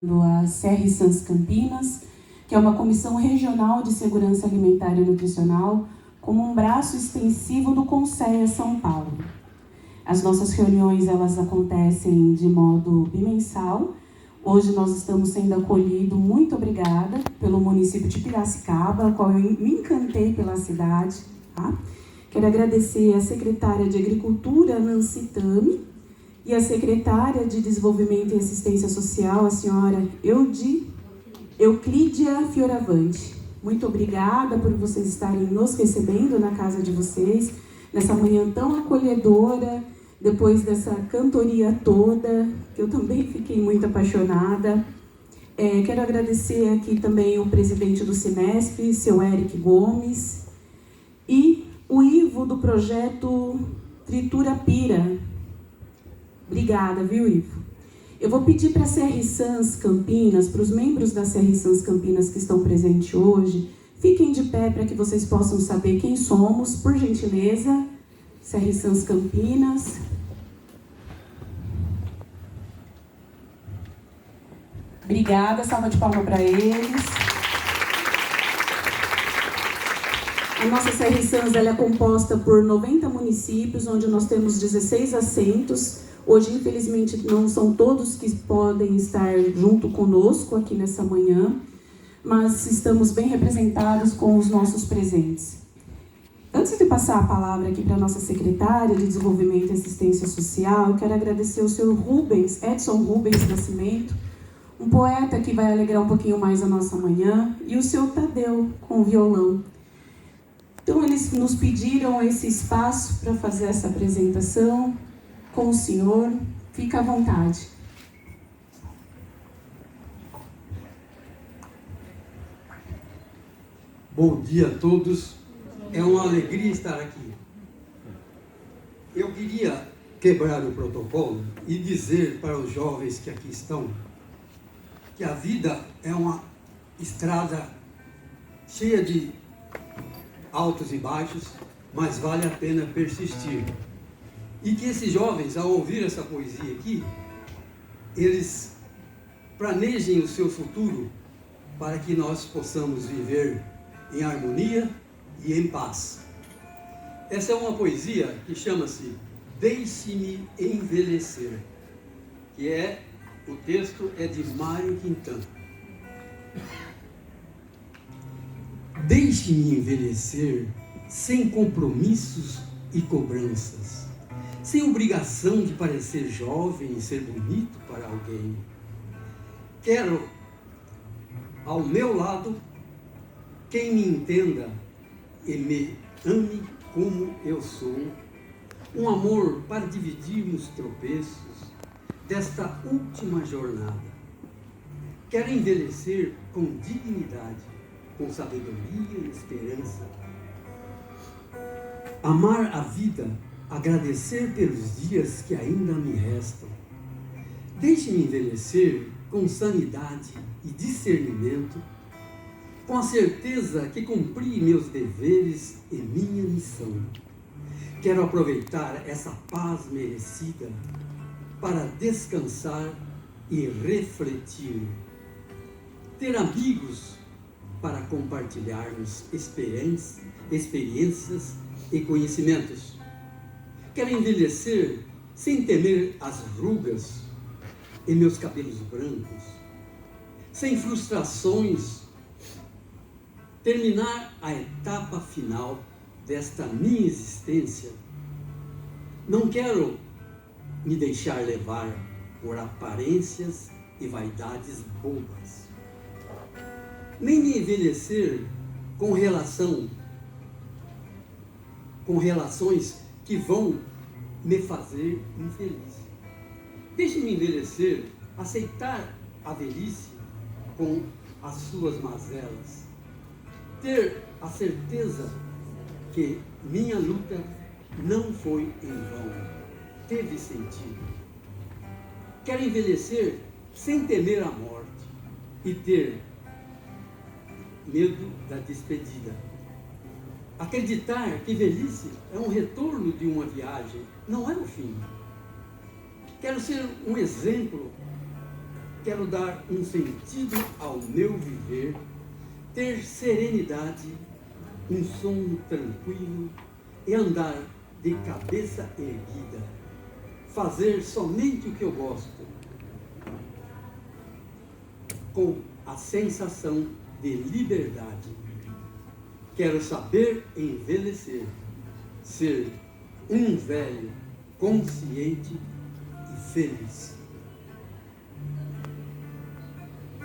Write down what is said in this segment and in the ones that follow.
A CRSANS Campinas, que é uma comissão regional de segurança alimentar e nutricional, como um braço extensivo do CONSEA São Paulo. As nossas reuniões, elas acontecem de modo bimensal. Hoje nós estamos sendo acolhidos, muito obrigada, pelo município de Piracicaba, ao qual eu me encantei pela cidade. Tá? Quero agradecer a secretária de Agricultura, Nancy Tami, e a secretária de Desenvolvimento e Assistência Social, a senhora Euclídia Fioravante. Muito obrigada por vocês estarem nos recebendo na casa de vocês, nessa manhã tão acolhedora, depois dessa cantoria toda, que eu também fiquei muito apaixonada. Quero agradecer aqui também o presidente do Cinesp, seu Eric Gomes, e o Ivo do projeto Tritura Pira. Obrigada, viu, Ivo? Eu vou pedir para a CRSANS Campinas, para os membros da CRSANS Campinas que estão presentes hoje, fiquem de pé para que vocês possam saber quem somos, por gentileza. CRSANS Campinas. Obrigada, salva de palmas para eles. A nossa CRSANS ela é composta por 90 municípios, onde nós temos 16 assentos. Hoje, infelizmente, não são todos que podem estar junto conosco aqui nessa manhã, mas estamos bem representados com os nossos presentes. Antes de passar a palavra aqui para a nossa secretária de Desenvolvimento e Assistência Social, eu quero agradecer ao senhor Rubens, Edson Rubens Nascimento, um poeta que vai alegrar um pouquinho mais a nossa manhã, e o senhor Tadeu, com o violão. Então, eles nos pediram esse espaço para fazer essa apresentação com o senhor. Fica à vontade. Bom dia a todos. É uma alegria estar aqui. Eu queria quebrar o protocolo e dizer para os jovens que aqui estão que a vida é uma estrada cheia de altos e baixos, mas vale a pena persistir. E que esses jovens, ao ouvir essa poesia aqui, eles planejem o seu futuro para que nós possamos viver em harmonia e em paz. Essa é uma poesia que chama-se Deixe-me Envelhecer, que o texto é de Mário Quintana. Deixe-me envelhecer sem compromissos e cobranças, sem obrigação de parecer jovem e ser bonito para alguém. Quero, ao meu lado, quem me entenda e me ame como eu sou, um amor para dividirmos tropeços desta última jornada. Quero envelhecer com dignidade, com sabedoria e esperança. Amar a vida, agradecer pelos dias que ainda me restam. Deixe-me envelhecer com sanidade e discernimento, com a certeza que cumpri meus deveres e minha missão. Quero aproveitar essa paz merecida para descansar e refletir. Ter amigos para compartilharmos experiências e conhecimentos. Quero envelhecer sem temer as rugas em meus cabelos brancos, sem frustrações, terminar a etapa final desta minha existência. Não quero me deixar levar por aparências e vaidades bobas, nem me envelhecer com relações que vão me fazer infeliz. Deixe-me envelhecer, aceitar a velhice com as suas mazelas, ter a certeza que minha luta não foi em vão, teve sentido. Quero envelhecer sem temer a morte e ter medo da despedida. Acreditar que velhice é um retorno de uma viagem, não é o fim. Quero ser um exemplo quero dar um sentido ao meu viver, ter serenidade, um sono tranquilo e andar de cabeça erguida, fazer somente o que eu gosto, com a sensação de liberdade. Quero saber envelhecer, ser um velho consciente e feliz.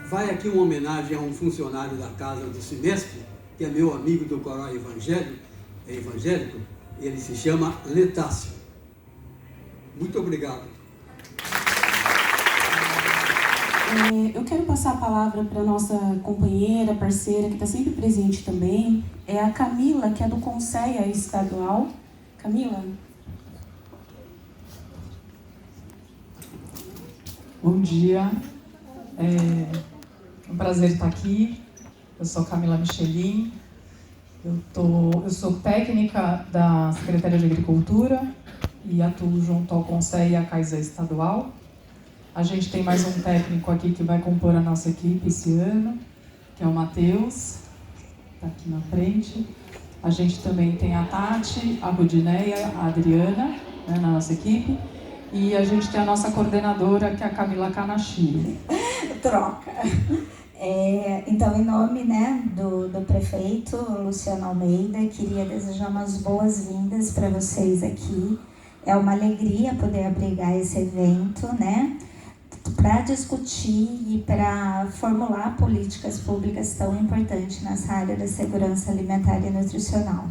Vai aqui uma homenagem a um funcionário da Casa do Semestre, que é meu amigo do coral evangélico, ele se chama Letácio. Muito obrigado. Eu quero passar a palavra para a nossa companheira, parceira, que está sempre presente também, é a Camila, que é do Conselho Estadual. Camila? Bom dia, é um prazer estar aqui. Eu sou Camila Michelin, eu sou técnica da Secretaria de Agricultura e atuo junto ao Conselho e à Caixa Estadual. A gente tem mais um técnico aqui que vai compor a nossa equipe esse ano, que é o Matheus, está aqui na frente. A gente também tem a Tati, a Rudineia, a Adriana, né, na nossa equipe. E a gente tem a nossa coordenadora, que é a Camila Kanashi. Troca. Então, em nome, né, do prefeito Luciano Almeida, queria desejar umas boas-vindas para vocês aqui. É uma alegria poder abrigar esse evento, né, para discutir e para formular políticas públicas tão importantes nessa área da segurança alimentar e nutricional.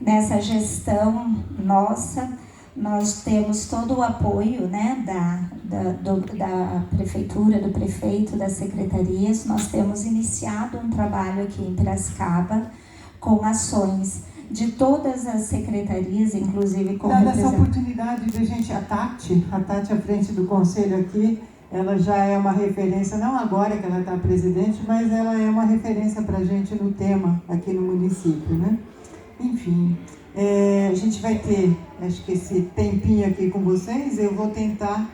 Nessa gestão nossa, nós temos todo o apoio, né, da prefeitura, do prefeito, das secretarias. Nós temos iniciado um trabalho aqui em Piracicaba com ações de todas as secretarias, inclusive com dada essa oportunidade de a gente, a Tati à frente do conselho aqui, ela já é uma referência, não agora que ela está presidente, mas ela é uma referência para a gente no tema aqui no município, né? Enfim, a gente vai ter, acho que esse tempinho aqui com vocês, eu vou tentar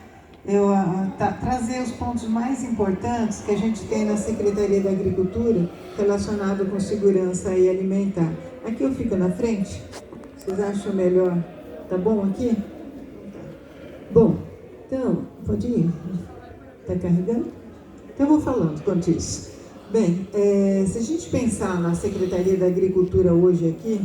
trazer os pontos mais importantes que a gente tem na Secretaria da Agricultura relacionado com segurança e alimentar. Aqui eu fico na frente, vocês acham melhor? Tá bom aqui? Bom, então, pode ir. Tá carregando? Então eu vou falando quanto isso. Bem, se a gente pensar na Secretaria da Agricultura hoje aqui,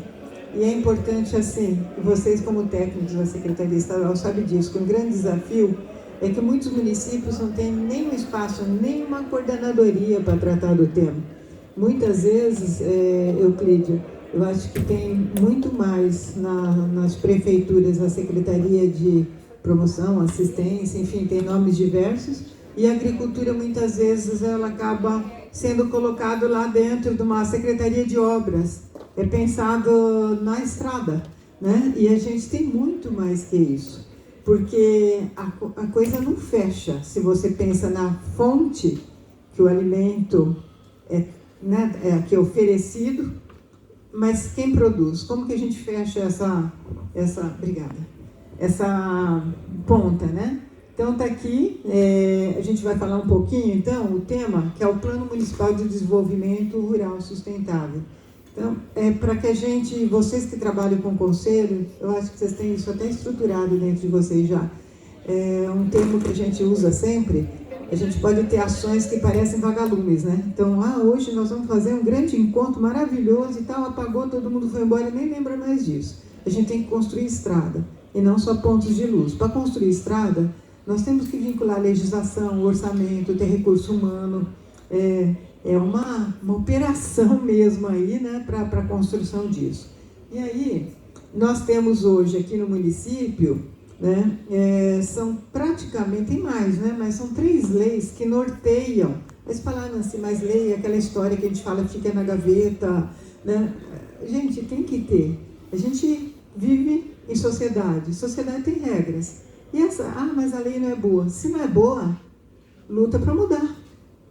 e é importante assim, vocês como técnicos da Secretaria Estadual sabem disso, que um grande desafio é que muitos municípios não têm nenhum espaço, nenhuma coordenadoria para tratar do tema. Muitas vezes, Euclídea, eu acho que tem muito mais nas prefeituras, na Secretaria de Promoção, Assistência, enfim, tem nomes diversos, e a agricultura muitas vezes ela acaba sendo colocado lá dentro de uma Secretaria de Obras, é pensado na estrada, né? E a gente tem muito mais que isso, porque a coisa não fecha se você pensa na fonte que o alimento é aqui oferecido, mas quem produz? Como que a gente fecha essa ponta, né? Então está aqui, a gente vai falar um pouquinho, então, o tema que é o Plano Municipal de Desenvolvimento Rural Sustentável. Então, para que vocês que trabalham com o conselho, eu acho que vocês têm isso até estruturado dentro de vocês já. É um termo que a gente usa sempre, a gente pode ter ações que parecem vagalumes, né? Então, hoje nós vamos fazer um grande encontro maravilhoso e tal, apagou, todo mundo foi embora e nem lembra mais disso. A gente tem que construir estrada, e não só pontos de luz. Para construir estrada, nós temos que vincular legislação, orçamento, ter recurso humano, é uma operação mesmo aí, né, para a construção disso. E aí, nós temos hoje aqui no município, né, são praticamente, tem mais, né, mas são 3 leis que norteiam. Mas falando assim, mais lei, aquela história que a gente fala fica na gaveta, né? Gente, tem que ter. A gente vive em sociedade tem regras. E mas a lei não é boa. Se não é boa, luta para mudar.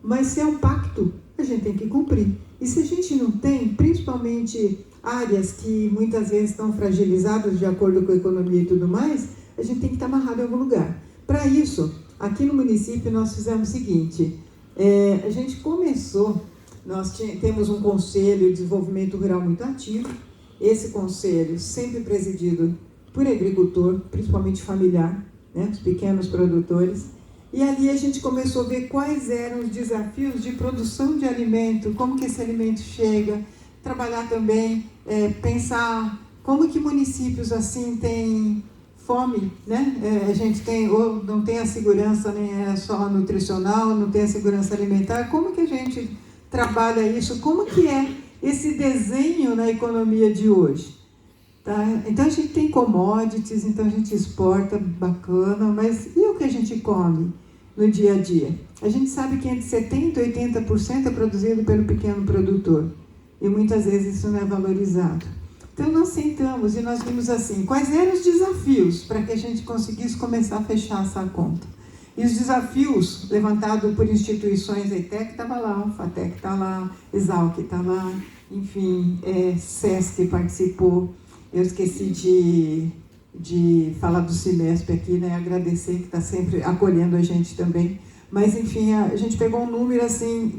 Mas se é um pacto, a gente tem que cumprir. E se a gente não tem, principalmente áreas que muitas vezes estão fragilizadas de acordo com a economia e tudo mais, a gente tem que estar amarrado em algum lugar. Para isso, Aqui no município nós fizemos o seguinte, a gente começou, nós temos um conselho de desenvolvimento rural muito ativo, esse conselho sempre presidido por agricultor, principalmente familiar, né, os pequenos produtores, e ali a gente começou a ver quais eram os desafios de produção de alimento, como que esse alimento chega, trabalhar também, pensar como que municípios assim têm fome, né? A gente tem, ou não tem a segurança nem só nutricional, não tem a segurança alimentar, como que a gente trabalha isso, como que é esse desenho na economia de hoje? Tá? Então a gente tem commodities, então a gente exporta, bacana, mas e o que a gente come no dia a dia? A gente sabe que entre 70% e 80% é produzido pelo pequeno produtor, e muitas vezes isso não é valorizado. Então nós sentamos e nós vimos assim, quais eram os desafios para que a gente conseguisse começar a fechar essa conta. E os desafios levantados por instituições, a ETEC estava lá, o FATEC está lá, Exalc está lá, enfim, SESC participou. Eu esqueci de falar do Cimesp aqui, né? Agradecer que está sempre acolhendo a gente também. Mas, enfim, a gente pegou um número assim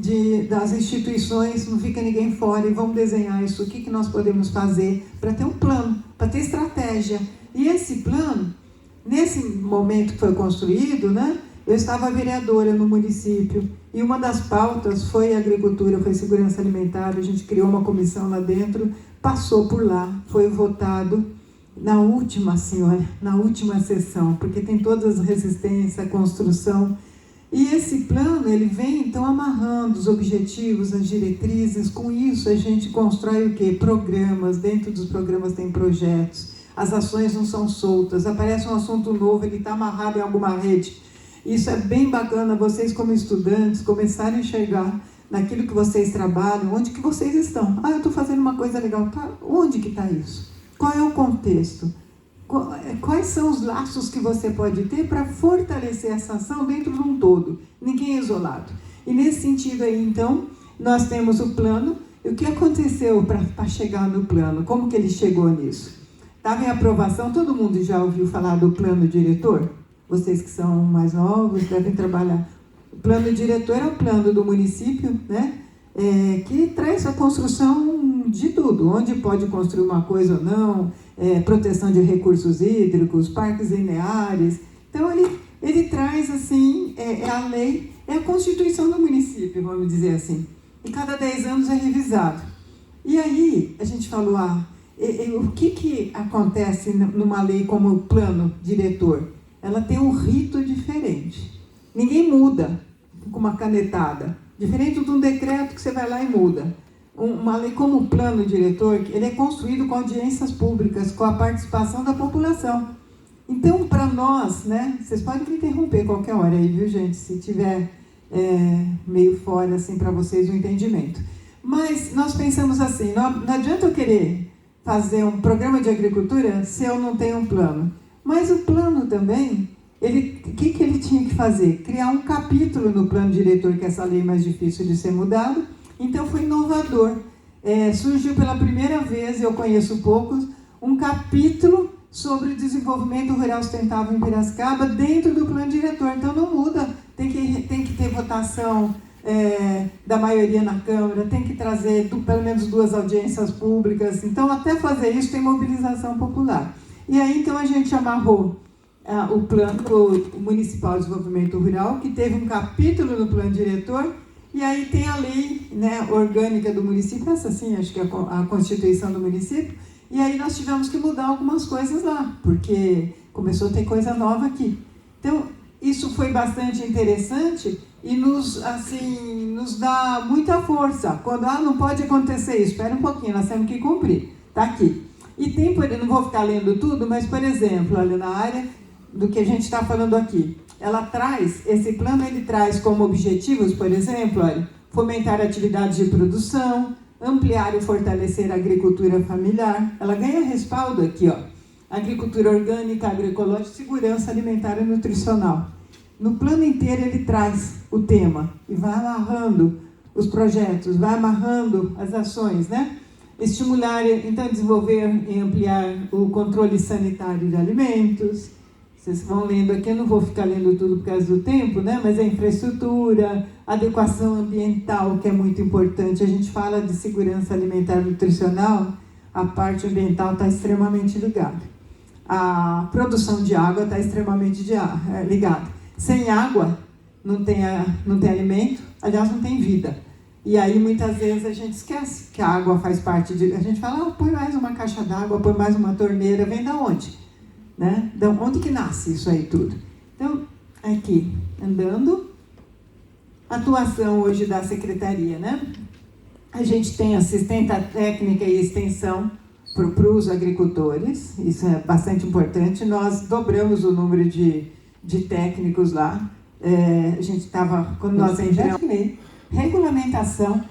das instituições, não fica ninguém fora, e vamos desenhar isso, o que nós podemos fazer para ter um plano, para ter estratégia. E esse plano, nesse momento que foi construído, né, eu estava vereadora no município, e uma das pautas foi agricultura, foi segurança alimentar, a gente criou uma comissão lá dentro, passou por lá, foi votado na última, senhora, na última sessão, porque tem todas as resistências, a construção. E esse plano, ele vem, então, amarrando os objetivos, as diretrizes. Com isso, a gente constrói o quê? Programas. Dentro dos programas tem projetos. As ações não são soltas. Aparece um assunto novo, ele está amarrado em alguma rede. Isso é bem bacana, vocês como estudantes, começarem a enxergar naquilo que vocês trabalham, onde que vocês estão. Ah, eu estou fazendo uma coisa legal. Tá, onde que está isso? Qual é o contexto? Quais são os laços que você pode ter para fortalecer essa ação dentro de um todo? Ninguém é isolado. E nesse sentido aí, então, nós temos o plano. E o que aconteceu para chegar no plano? Como que ele chegou nisso? Estava em aprovação, todo mundo já ouviu falar do plano diretor? Vocês que são mais novos devem trabalhar. O plano diretor é o plano do município, né? Que traz a construção de tudo, onde pode construir uma coisa ou não, proteção de recursos hídricos, parques lineares. Então, ele traz, assim, a lei, é a constituição do município, vamos dizer assim. E cada 10 anos é revisado. E aí, a gente falou, o que acontece numa lei como o plano diretor? Ela tem um rito diferente. Ninguém muda com uma canetada. Diferente de um decreto que você vai lá e muda. Uma lei como o plano diretor, ele é construído com audiências públicas, com a participação da população. Então, para nós, né, vocês podem me interromper qualquer hora aí, viu, gente, se tiver meio fora, assim, para vocês o entendimento. Mas nós pensamos assim, não adianta eu querer fazer um programa de agricultura se eu não tenho um plano. Mas o plano também, o que ele tinha que fazer? Criar um capítulo no plano diretor, que é essa lei mais difícil de ser mudada. Então foi inovador. Surgiu pela primeira vez, eu conheço poucos, um capítulo sobre o desenvolvimento rural sustentável em Piracicaba dentro do plano diretor. Então não muda, tem que ter votação da maioria na Câmara, tem que trazer pelo menos 2 audiências públicas. Então até fazer isso tem mobilização popular. E aí então a gente amarrou o Plano Municipal de Desenvolvimento Rural, que teve um capítulo no plano diretor, e aí tem a lei, né, orgânica do município, essa sim, acho que é a Constituição do município, e aí nós tivemos que mudar algumas coisas lá, porque começou a ter coisa nova aqui. Então, isso foi bastante interessante e nos dá muita força. Quando, não pode acontecer isso, espera um pouquinho, nós temos que cumprir, está aqui. E tem, não vou ficar lendo tudo, mas, por exemplo, olha, na área do que a gente está falando aqui, esse plano ele traz como objetivos, por exemplo, olha, fomentar atividades de produção, ampliar e fortalecer a agricultura familiar. Ela ganha respaldo aqui, ó, agricultura orgânica, agroecológica, segurança alimentar e nutricional. No plano inteiro ele traz o tema e vai amarrando os projetos, vai amarrando as ações, né? Estimular, então, desenvolver e ampliar o controle sanitário de alimentos, Vocês vão lendo aqui, eu não vou ficar lendo tudo por causa do tempo, né? Mas a infraestrutura, adequação ambiental, que é muito importante. A gente fala de segurança alimentar e nutricional, a parte ambiental está extremamente ligada. A produção de água está extremamente ligada. Sem água, não tem alimento, aliás, não tem vida. E aí, muitas vezes, a gente esquece que a água faz parte de... A gente fala, põe mais uma caixa d'água, põe mais uma torneira, vem da onde? Né? De onde que nasce isso aí tudo? Então, aqui, andando, atuação hoje da Secretaria, né? A gente tem assistência técnica e extensão para os agricultores, isso é bastante importante. Nós dobramos o número de técnicos lá. A gente estava, quando nós entramos, regulamentação.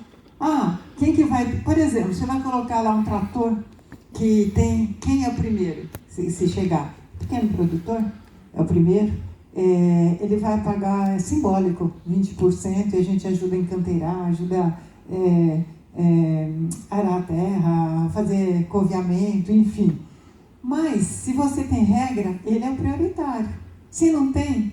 Quem que vai, por exemplo, você vai colocar lá um trator que tem, quem é o primeiro, se chegar? Pequeno produtor é o primeiro, ele vai pagar, é simbólico, 20%, e a gente ajuda a encanteirar, ajuda arar a terra, fazer coveamento, enfim. Mas, se você tem regra, ele é o prioritário. Se não tem,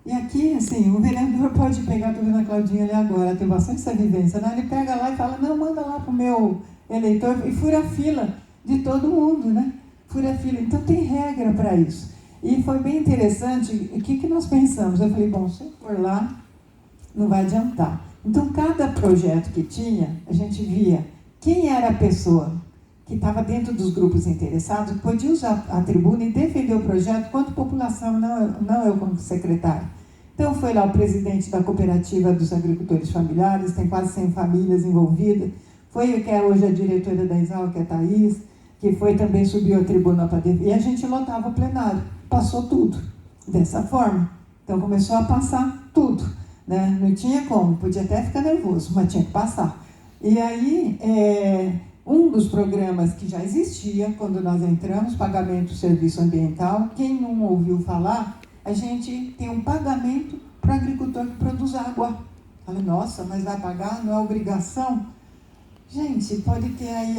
e aqui, assim, o vereador pode pegar, estou vendo a Claudinha ali agora, tem bastante essa vivência, né? Ele pega lá e fala, não, manda lá para o meu eleitor, e fura a fila de todo mundo, né? Fura a fila. Então, tem regra para isso. E foi bem interessante, o que nós pensamos? Eu falei, bom, se eu for lá, não vai adiantar. Então, cada projeto que tinha, a gente via quem era a pessoa que estava dentro dos grupos interessados, podia usar a tribuna e defender o projeto quanto população, não eu como secretário. Então, foi lá o presidente da cooperativa dos agricultores familiares, tem quase 100 famílias envolvidas, foi o que é hoje a diretora da Exal, que é a Thaís, que foi também subiu a tribuna para defender, e a gente lotava o plenário, passou tudo, dessa forma. Então, começou a passar tudo, né? Não tinha como, podia até ficar nervoso, mas tinha que passar. E aí, um dos programas que já existia, quando nós entramos, pagamento do serviço ambiental, quem não ouviu falar, a gente tem um pagamento para o agricultor que produz água. Falei, nossa, mas vai pagar? Não é obrigação? Gente, pode ter aí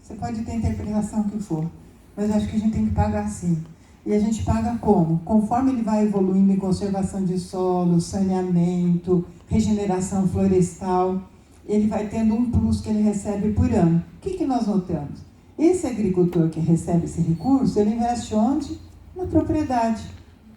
você pode ter a interpretação que for, mas acho que a gente tem que pagar sim. E a gente paga como? Conforme ele vai evoluindo em conservação de solo, saneamento, regeneração florestal, ele vai tendo um plus que ele recebe por ano. O que nós notamos? Esse agricultor que recebe esse recurso, ele investe onde? Na propriedade.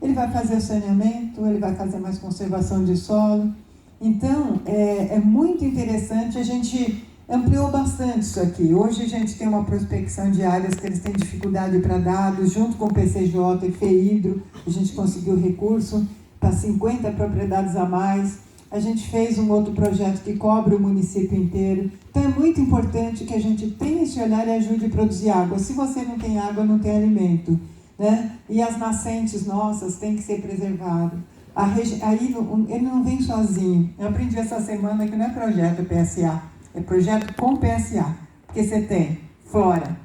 Ele vai fazer o saneamento, ele vai fazer mais conservação de solo. Então, é muito interessante, a gente ampliou bastante isso aqui. Hoje a gente tem uma prospecção de áreas que eles têm dificuldade para dados, junto com o PCJ e FEIDRO, a gente conseguiu recurso para 50 propriedades a mais. A gente fez um outro projeto que cobre o município inteiro. Então é muito importante que a gente tenha esse olhar e ajude a produzir água. Se você não tem água, não tem alimento, né? E as nascentes nossas têm que ser preservadas. Aí ele não vem sozinho. Eu aprendi essa semana que não é projeto PSA, é projeto com PSA. Porque você tem flora,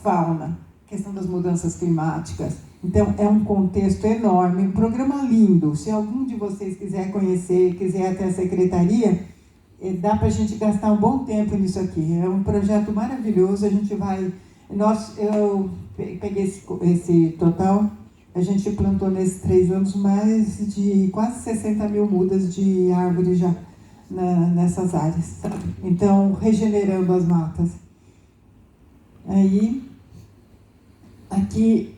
fauna, questão das mudanças climáticas. Então, é um contexto enorme, um programa lindo. Se algum de vocês quiser conhecer, quiser até a secretaria, dá para a gente gastar um bom tempo nisso aqui. É um projeto maravilhoso, a gente vai... Eu peguei esse total, a gente plantou nesses 3 anos mais de quase 60 mil mudas de árvore já nessas áreas, sabe? Então, regenerando as matas. Aí... Aqui,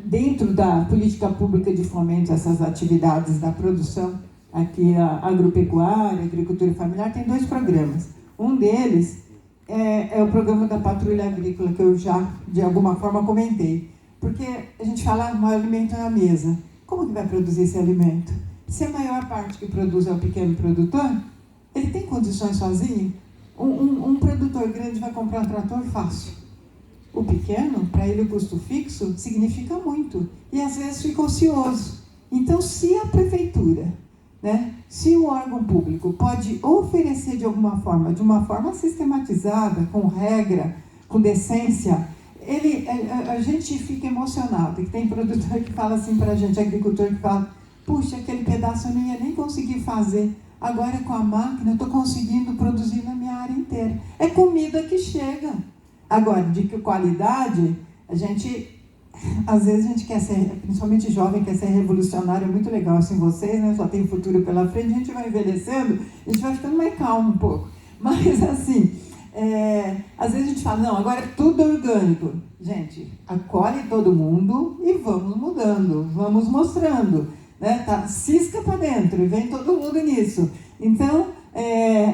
dentro da política pública de fomento a essas atividades da produção, aqui a agropecuária, a agricultura familiar, tem 2 programas. Um deles é o programa da patrulha agrícola, que eu já, de alguma forma, comentei. Porque a gente fala, o alimento é a mesa. Como que vai produzir esse alimento? Se a maior parte que produz é o pequeno produtor, ele tem condições sozinho? Um produtor grande vai comprar um trator fácil. O pequeno, para ele o custo fixo significa muito. E às vezes fica ocioso. Então, se a prefeitura, né, se o órgão público pode oferecer de uma forma sistematizada, com regra, com decência, a gente fica emocionado. E tem produtor que fala assim para a gente, agricultor que fala, puxa, aquele pedaço eu não ia nem conseguir fazer. Agora com a máquina eu estou conseguindo produzir na minha área inteira. É comida que chega. Agora, de que qualidade, a gente às vezes a gente quer ser, principalmente jovem, quer ser revolucionário, é muito legal assim vocês, né? Só tem futuro pela frente, a gente vai envelhecendo, a gente vai ficando mais calmo um pouco. Mas assim, às vezes a gente fala, não, agora é tudo orgânico. Gente, acolhe todo mundo e vamos mudando, vamos mostrando, né? Tá, cisca para dentro e vem todo mundo nisso. Então,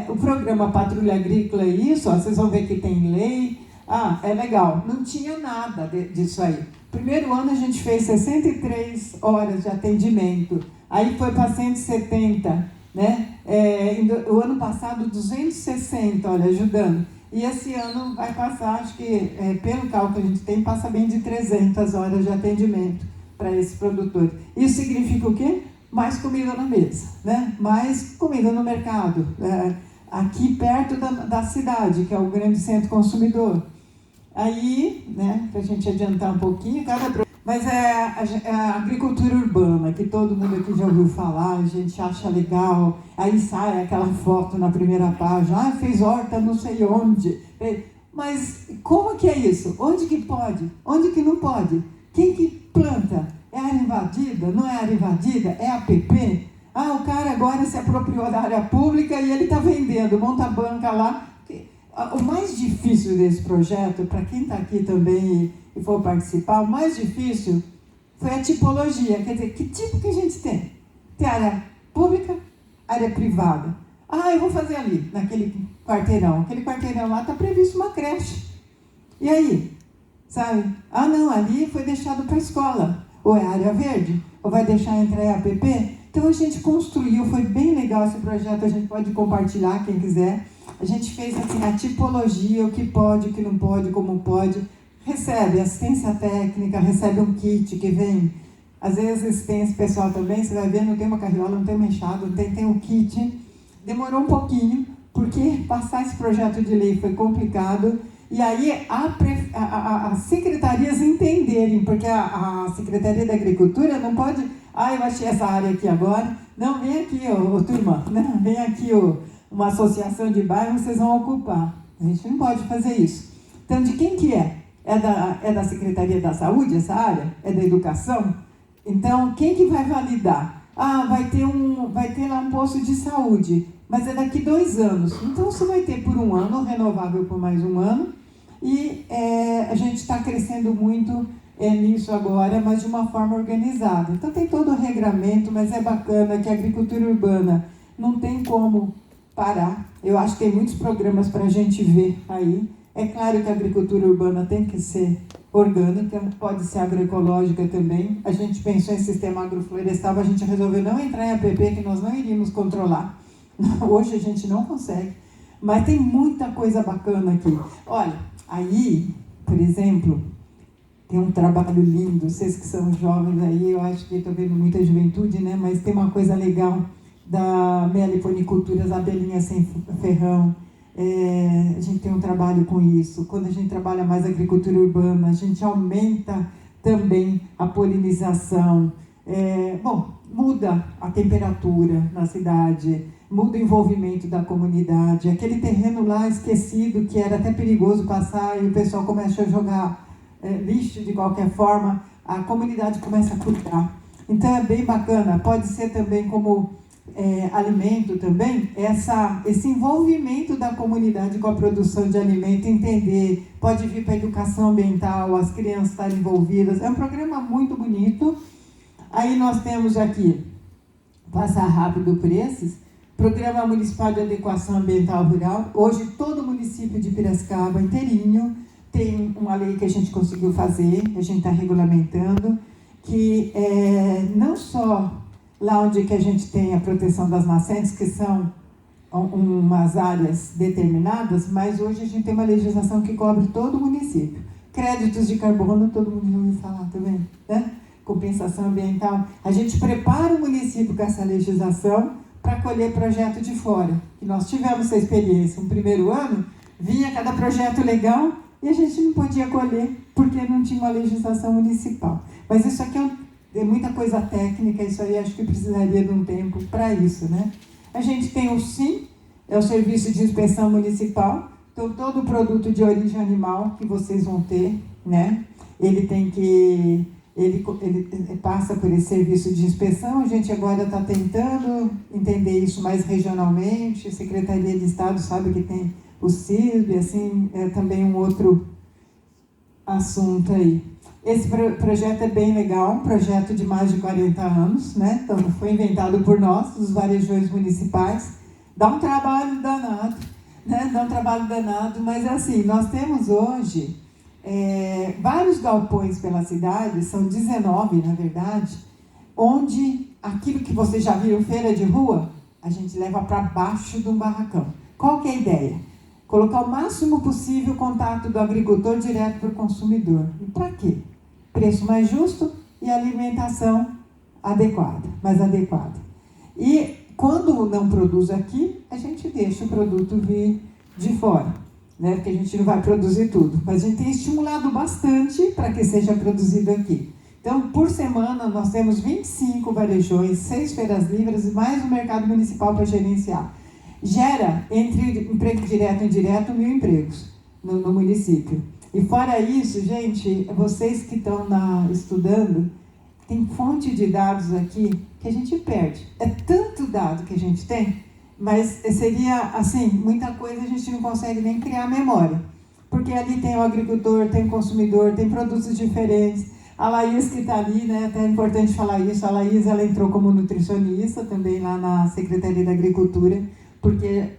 o programa Patrulha Agrícola é isso, ó, vocês vão ver que tem lei. Ah, é legal, não tinha nada disso aí. Primeiro ano a gente fez 63 horas de atendimento, aí foi para 170, né? O ano passado 260, olha, ajudando. E esse ano vai passar, acho que pelo cálculo que a gente tem, passa bem de 300 horas de atendimento para esse produtor. Isso significa o quê? Mais comida na mesa, né? Mais comida no mercado, aqui perto da cidade, que é o grande centro consumidor. Aí, né, para a gente adiantar um pouquinho, mas a agricultura urbana, que todo mundo aqui já ouviu falar, a gente acha legal, aí sai aquela foto na primeira página, fez horta não sei onde. Mas como que é isso? Onde que pode? Onde que não pode? Quem que planta? É área invadida? Não é área invadida? É APP? O cara agora se apropriou da área pública e ele está vendendo, monta a banca lá. O mais difícil desse projeto, para quem está aqui também e for participar, o mais difícil foi a tipologia. Quer dizer, que tipo que a gente tem? Tem área pública, área privada. Eu vou fazer ali, naquele quarteirão. Aquele quarteirão lá está previsto uma creche. E aí? Sabe? Não, ali foi deixado para a escola. Ou é área verde? Ou vai deixar entrar em APP? Então a gente construiu, foi bem legal esse projeto, a gente pode compartilhar quem quiser. A gente fez assim, a tipologia, o que pode, o que não pode, como pode. Recebe assistência técnica, recebe um kit que vem. Às vezes tem esse pessoal também, você vai ver, não tem uma carriola, não tem uma enxada, tem um kit. Demorou um pouquinho, porque passar esse projeto de lei foi complicado. E aí as secretarias entenderem, porque a Secretaria da Agricultura não pode... eu achei essa área aqui agora. Não, vem aqui, turma. Não, vem aqui, uma associação de bairro, vocês vão ocupar. A gente não pode fazer isso. Então, de quem que é? É da Secretaria da Saúde, essa área? É da Educação? Então, quem que vai validar? Vai ter lá um posto de saúde, mas é daqui 2 anos. Então, você vai ter por 1 ano, renovável por mais 1 ano, e a gente está crescendo muito nisso agora, mas de uma forma organizada. Então, tem todo o regramento, mas é bacana que a agricultura urbana não tem como parar. Eu acho que tem muitos programas para a gente ver aí. É claro que a agricultura urbana tem que ser orgânica, pode ser agroecológica também. A gente pensou em sistema agroflorestal, a gente resolveu não entrar em APP, que nós não iríamos controlar. Hoje a gente não consegue, mas tem muita coisa bacana aqui. Olha, aí, por exemplo, tem um trabalho lindo, vocês que são jovens aí, eu acho que estou vendo muita juventude, né? Mas tem uma coisa legal da meliponicultura, as abelhinhas sem ferrão. A gente tem um trabalho com isso. Quando a gente trabalha mais agricultura urbana, a gente aumenta também a polinização. Muda a temperatura na cidade, muda o envolvimento da comunidade. Aquele terreno lá esquecido, que era até perigoso passar, e o pessoal começa a jogar lixo de qualquer forma, a comunidade começa a cuidar. Então é bem bacana. Pode ser também como alimento também, esse envolvimento da comunidade com a produção de alimento, entender, pode vir para a educação ambiental, as crianças estarem envolvidas. É um programa muito bonito. Aí nós temos aqui, passar rápido por esses, Programa Municipal de Adequação Ambiental Rural. Hoje todo o município de Piracicaba inteirinho tem uma lei que a gente conseguiu fazer, a gente está regulamentando, que não só lá onde que a gente tem a proteção das nascentes, que são umas áreas determinadas, mas hoje a gente tem uma legislação que cobre todo o município. Créditos de carbono, todo mundo já ouviu falar também, né? Compensação ambiental. A gente prepara o município com essa legislação para colher projeto de fora. E nós tivemos essa experiência. No primeiro ano, vinha cada projeto legal e a gente não podia colher porque não tinha uma legislação municipal. Mas isso aqui é muita coisa técnica, isso aí acho que precisaria de um tempo para isso, né? A gente tem o SIM, é o Serviço de Inspeção Municipal, então todo o produto de origem animal que vocês vão ter, né? ele tem que... Ele passa por esse serviço de inspeção, a gente agora está tentando entender isso mais regionalmente, a Secretaria de Estado sabe que tem o CISB, assim, é também um outro assunto aí. Esse projeto é bem legal, um projeto de mais de 40 anos, né? Então, foi inventado por nós, dos varejões municipais. Dá um trabalho danado, né? Dá um trabalho danado, mas assim, nós temos hoje vários galpões pela cidade, são 19, na verdade, onde aquilo que vocês já viram, feira de rua, a gente leva para baixo de um barracão. Qual que é a ideia? Colocar o máximo possível o contato do agricultor direto para o consumidor. E para quê? Preço mais justo e alimentação adequada, mais adequada. E quando não produz aqui, a gente deixa o produto vir de fora, né? Porque a gente não vai produzir tudo. Mas a gente tem estimulado bastante para que seja produzido aqui. Então, por semana, nós temos 25 varejões, 6 feiras livres e mais um mercado municipal para gerenciar. Gera, entre emprego direto e indireto, 1.000 empregos no município. E fora isso, gente, vocês que estão estudando, tem fonte de dados aqui que a gente perde. É tanto dado que a gente tem, mas seria, assim, muita coisa a gente não consegue nem criar memória. Porque ali tem o agricultor, tem o consumidor, tem produtos diferentes. A Laís que está ali, né, até é importante falar isso, a Laís ela entrou como nutricionista também lá na Secretaria da Agricultura, porque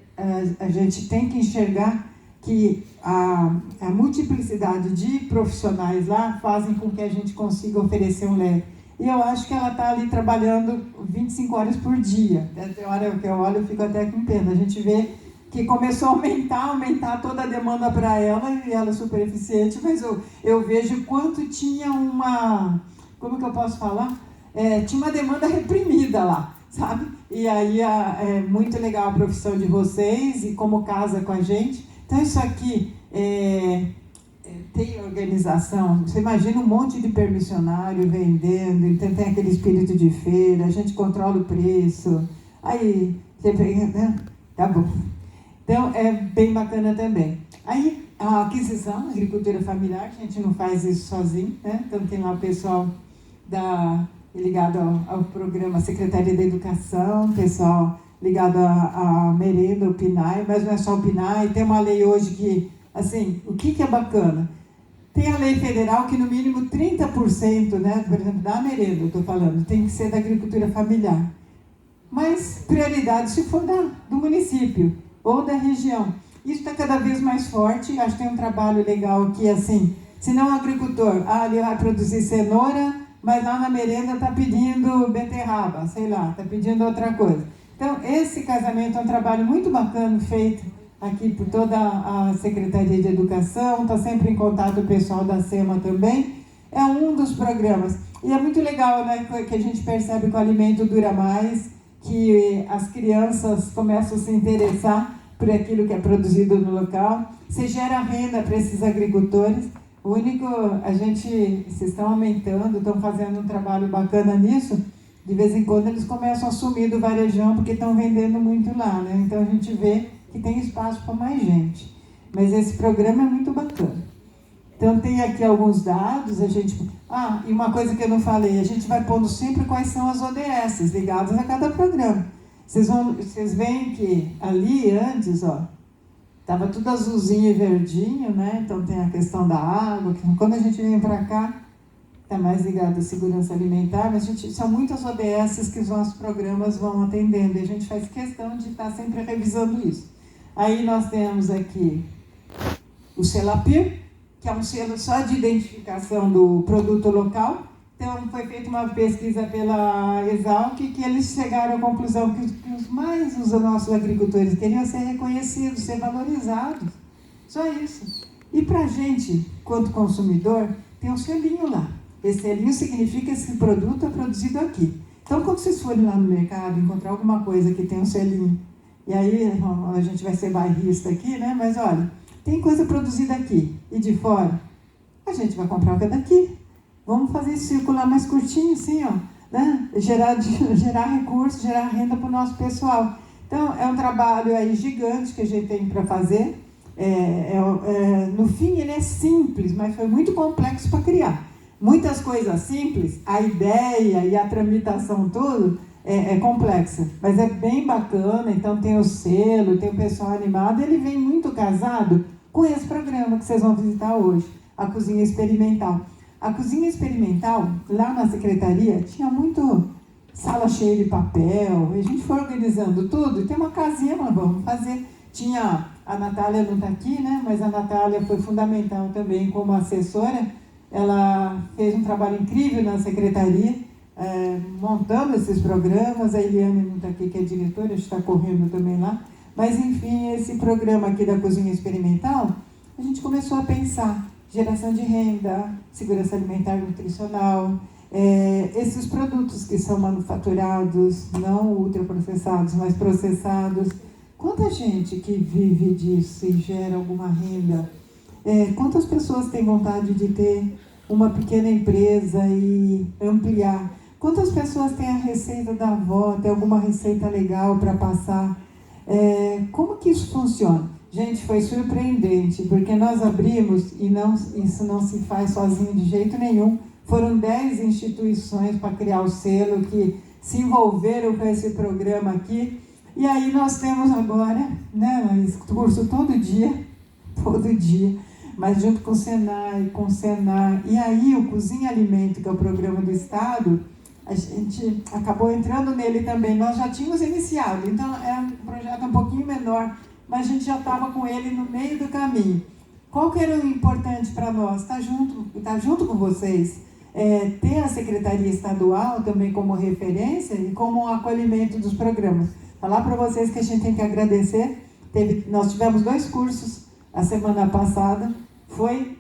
a gente tem que enxergar que a multiplicidade de profissionais lá fazem com que a gente consiga oferecer um leque. E eu acho que ela está ali trabalhando 25 horas por dia. Tem hora que eu olho, eu fico até com pena. A gente vê que começou a aumentar toda a demanda para ela, e ela é super eficiente, mas eu vejo quanto tinha como que eu posso falar? Tinha uma demanda reprimida lá, sabe? E aí é muito legal a profissão de vocês e como casa com a gente. Então isso aqui tem organização. Você imagina um monte de permissionário vendendo, então tem aquele espírito de feira, a gente controla o preço, aí você pega, né? Tá bom. Então é bem bacana também. Aí a aquisição, a agricultura familiar, a gente não faz isso sozinho, né? Então tem lá o pessoal ligado ao programa Secretaria da Educação, pessoal ligado à merenda, ao PNAE, mas não é só o PNAE, tem uma lei hoje que, assim, o que é bacana? Tem a lei federal que no mínimo 30%, né, por exemplo, da merenda, eu estou falando, tem que ser da agricultura familiar. Mas prioridade se for do município ou da região. Isso está cada vez mais forte, acho que tem um trabalho legal aqui, assim, se não o agricultor, ele vai produzir cenoura, mas lá na merenda está pedindo beterraba, sei lá, está pedindo outra coisa. Então, esse casamento é um trabalho muito bacana, feito aqui por toda a Secretaria de Educação, está sempre em contato o pessoal da SEMA também. É um dos programas. E é muito legal, né, que a gente percebe que o alimento dura mais, que as crianças começam a se interessar por aquilo que é produzido no local. Você gera renda para esses agricultores. Vocês estão aumentando, estão fazendo um trabalho bacana nisso. De vez em quando eles começam a sumir do varejão porque estão vendendo muito lá, né? Então a gente vê que tem espaço para mais gente. Mas esse programa é muito bacana. Então tem aqui alguns dados, e uma coisa que eu não falei, a gente vai pondo sempre quais são as ODS ligadas a cada programa. Vocês veem que ali antes, estava tudo azulzinho e verdinho, né? Então tem a questão da água, que quando a gente vem para cá, está mais ligado à segurança alimentar, mas são muitas ODSs que os nossos programas vão atendendo, e a gente faz questão de estar sempre revisando isso. Aí nós temos aqui o Selapir, que é um selo só de identificação do produto local. Então, foi feita uma pesquisa pela Exalc, que eles chegaram à conclusão que os nossos agricultores queriam ser reconhecidos, ser valorizados. Só isso. E para a gente, quanto consumidor, tem um selinho lá. Esse selinho significa que esse produto é produzido aqui. Então, quando vocês forem lá no mercado encontrar alguma coisa que tem um selinho, e aí a gente vai ser bairrista aqui, né? Mas olha, tem coisa produzida aqui e de fora, a gente vai comprar o que é daqui. Vamos fazer isso circular mais curtinho, assim, né? Gerar recursos, gerar renda para o nosso pessoal. Então, é um trabalho aí gigante que a gente tem para fazer. No fim, ele é simples, mas foi muito complexo para criar. Muitas coisas simples, a ideia e a tramitação tudo é complexa, mas é bem bacana. Então tem o selo, tem o pessoal animado, ele vem muito casado com esse programa que vocês vão visitar hoje, a Cozinha Experimental. A Cozinha Experimental, lá na secretaria, tinha muito sala cheia de papel, e a gente foi organizando tudo, e tem uma casinha, mas vamos fazer. Tinha, a Natália não está aqui, né? Mas a Natália foi fundamental também como assessora. Ela fez um trabalho incrível na secretaria, montando esses programas. A Eliane não está aqui, que é diretora, a gente está correndo também lá. Mas, enfim, esse programa aqui da Cozinha Experimental, a gente começou a pensar geração de renda, segurança alimentar e nutricional, esses produtos que são manufaturados, não ultraprocessados, mas processados. Quanta gente que vive disso e gera alguma renda? Quantas pessoas têm vontade de ter uma pequena empresa e ampliar? Quantas pessoas têm a receita da avó, tem alguma receita legal para passar? Como que isso funciona? Gente, foi surpreendente, porque nós abrimos, e isso não se faz sozinho de jeito nenhum. Foram 10 instituições para criar o selo que se envolveram com esse programa aqui. E aí nós temos agora, né, curso todo dia, mas junto com o Senai, com o Senar. E aí o Cozinha Alimento, que é o programa do Estado, a gente acabou entrando nele também. Nós já tínhamos iniciado, então é um projeto um pouquinho menor, mas a gente já estava com ele no meio do caminho. Qual que era o importante para nós? Estar junto com vocês, ter a Secretaria Estadual também como referência e como um acolhimento dos programas. Falar para vocês que a gente tem que agradecer. Nós tivemos 2 cursos a semana passada, foi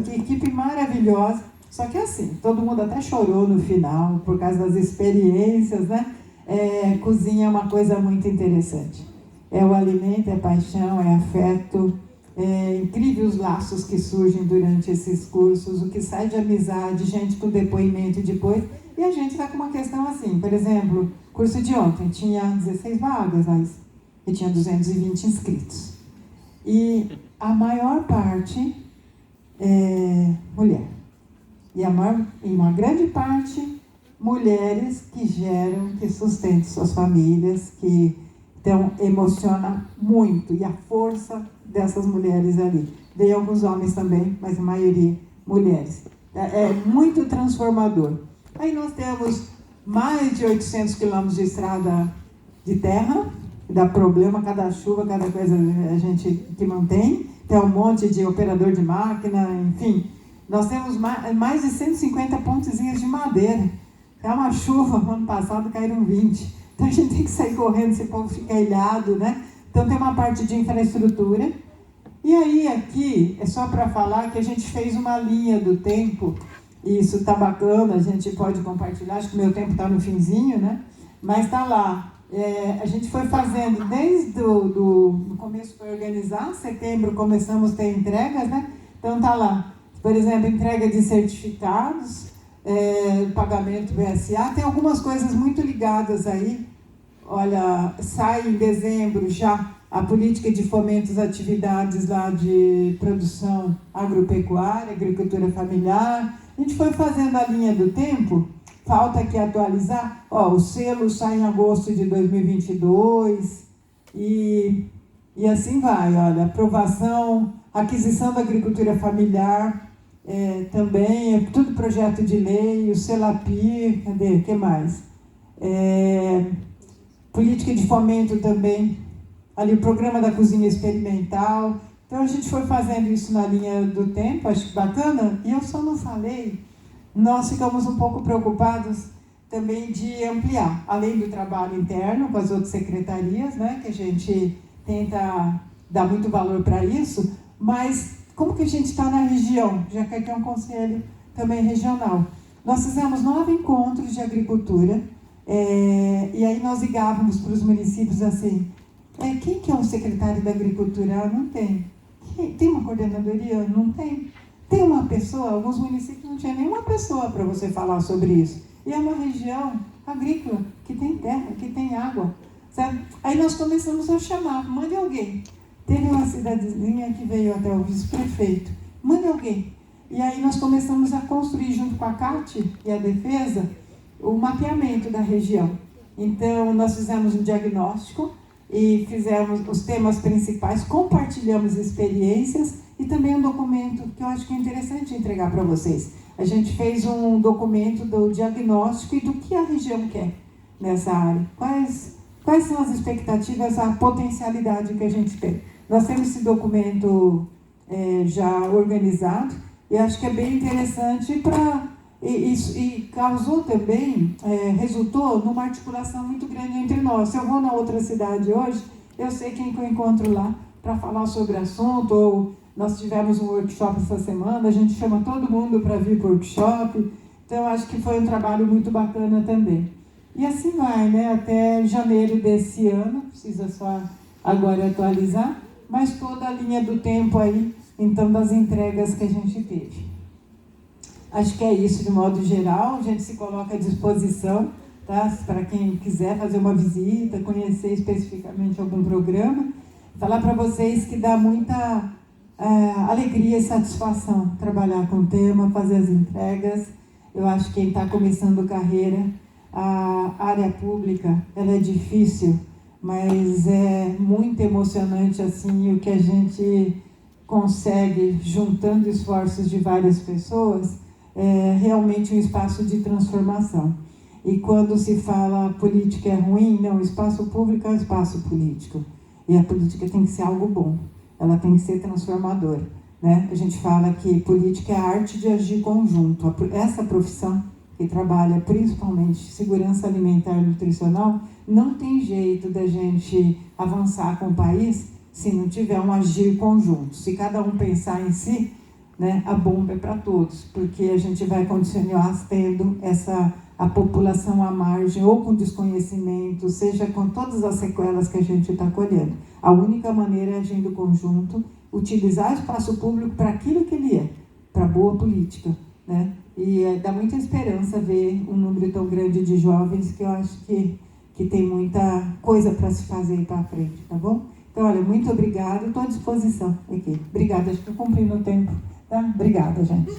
que equipe maravilhosa, só que assim, todo mundo até chorou no final, por causa das experiências, né? Cozinha é uma coisa muito interessante. O alimento, é paixão, é afeto, incrível os laços que surgem durante esses cursos, o que sai de amizade, gente com depoimento depois. E a gente está com uma questão assim, por exemplo, curso de ontem tinha 16 vagas, mas e tinha 220 inscritos. E a maior parte é mulher. E uma grande parte, mulheres que geram, que sustentam suas famílias, então emociona muito. E a força dessas mulheres ali. Veio alguns homens também, mas a maioria mulheres. É muito transformador. Aí nós temos mais de 800 quilômetros de estrada de terra, dá problema, cada chuva, cada coisa a gente que mantém. Tem um monte de operador de máquina, enfim. Nós temos mais de 150 pontezinhas de madeira. É uma chuva, no ano passado caíram 20. Então a gente tem que sair correndo, esse povo fica ilhado, né? Então tem uma parte de infraestrutura. E aí aqui, é só para falar que a gente fez uma linha do tempo. E isso está bacana, a gente pode compartilhar, acho que o meu tempo está no finzinho, né? Mas está lá. A gente foi fazendo desde o começo para organizar, setembro começamos a ter entregas, né? Então está lá, por exemplo, entrega de certificados, pagamento BSA, tem algumas coisas muito ligadas aí. Olha, sai em dezembro já a política de fomento às atividades lá de produção agropecuária, agricultura familiar. A gente foi fazendo a linha do tempo, falta aqui atualizar. O selo sai em agosto de 2022 e assim vai. Olha, aprovação, aquisição da agricultura familiar, também, tudo projeto de lei, o Selapi, cadê? O que mais? Política de fomento também, ali o programa da Cozinha Experimental. Então a gente foi fazendo isso na linha do tempo, acho que bacana. E eu só não falei, nós ficamos um pouco preocupados também de ampliar, além do trabalho interno com as outras secretarias, né, que a gente tenta dar muito valor para isso, mas como que a gente está na região, já que aqui é um conselho também regional. Nós fizemos 9 encontros de agricultura, e aí nós ligávamos para os municípios assim, quem que é o secretário da agricultura? Não tem. Tem uma coordenadoria? Não tem. Tem uma pessoa? Alguns municípios não tinha nenhuma pessoa para você falar sobre isso. E é uma região agrícola, que tem terra, que tem água. Sabe? Aí nós começamos a chamar, mande alguém. Teve uma cidadezinha que veio até o vice-prefeito, manda alguém. E aí nós começamos a construir, junto com a CAT e a Defesa, o mapeamento da região. Então, nós fizemos um diagnóstico e fizemos os temas principais, compartilhamos experiências e também um documento que eu acho que é interessante entregar para vocês. A gente fez um documento do diagnóstico e do que a região quer nessa área. Quais são as expectativas, a potencialidade que a gente tem. Nós temos esse documento já organizado e acho que é bem interessante e causou também, resultou numa articulação muito grande entre nós. Se eu vou na outra cidade hoje, eu sei quem que eu encontro lá para falar sobre o assunto, ou nós tivemos um workshop essa semana, a gente chama todo mundo para vir para o workshop, então acho que foi um trabalho muito bacana também. E assim vai, né, até janeiro desse ano, precisa só agora atualizar, mas toda a linha do tempo aí, então, das entregas que a gente teve. Acho que é isso de modo geral, a gente se coloca à disposição, tá? Para quem quiser fazer uma visita, conhecer especificamente algum programa. Falar para vocês que dá muita alegria e satisfação trabalhar com o tema, fazer as entregas. Eu acho que quem está começando carreira, a área pública, ela é difícil, mas é muito emocionante assim, o que a gente consegue, juntando esforços de várias pessoas, é realmente um espaço de transformação. E quando se fala política é ruim, não, o espaço público é um espaço político. E a política tem que ser algo bom, ela tem que ser transformadora, né? A gente fala que política é a arte de agir conjunto. Essa profissão que trabalha principalmente segurança alimentar e nutricional, não tem jeito da gente avançar com o país se não tiver um agir conjunto. Se cada um pensar em si, né, a bomba é para todos, porque a gente vai continuar tendo a população à margem, ou com desconhecimento, seja com todas as sequelas que a gente está colhendo. A única maneira é agindo conjunto, utilizar o espaço público para aquilo que ele é, para boa política, né? E dá muita esperança ver um número tão grande de jovens, que eu acho que tem muita coisa para se fazer para frente, tá bom? Então, olha, muito obrigada, estou à disposição aqui. Obrigada, acho que eu cumpri meu tempo. Tá? Obrigada, gente.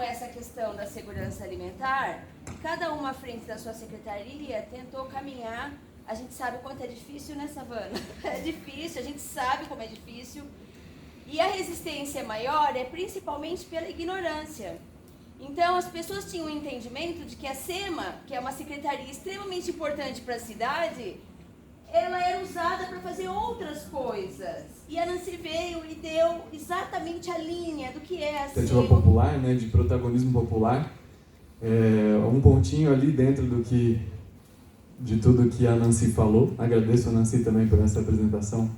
Essa questão da segurança alimentar, cada uma à frente da sua secretaria tentou caminhar. A gente sabe o quanto é difícil, né, Savana? É difícil, a gente sabe como é difícil. E a resistência maior é principalmente pela ignorância. Então, as pessoas tinham um entendimento de que a SEMA, que é uma secretaria extremamente importante para a cidade, ela era usada para fazer outras coisas. E a Nancy veio e deu exatamente a linha do que é a iniciativa popular, né, de protagonismo popular. Um pontinho ali dentro de tudo que a Nancy falou. Agradeço a Nancy também por essa apresentação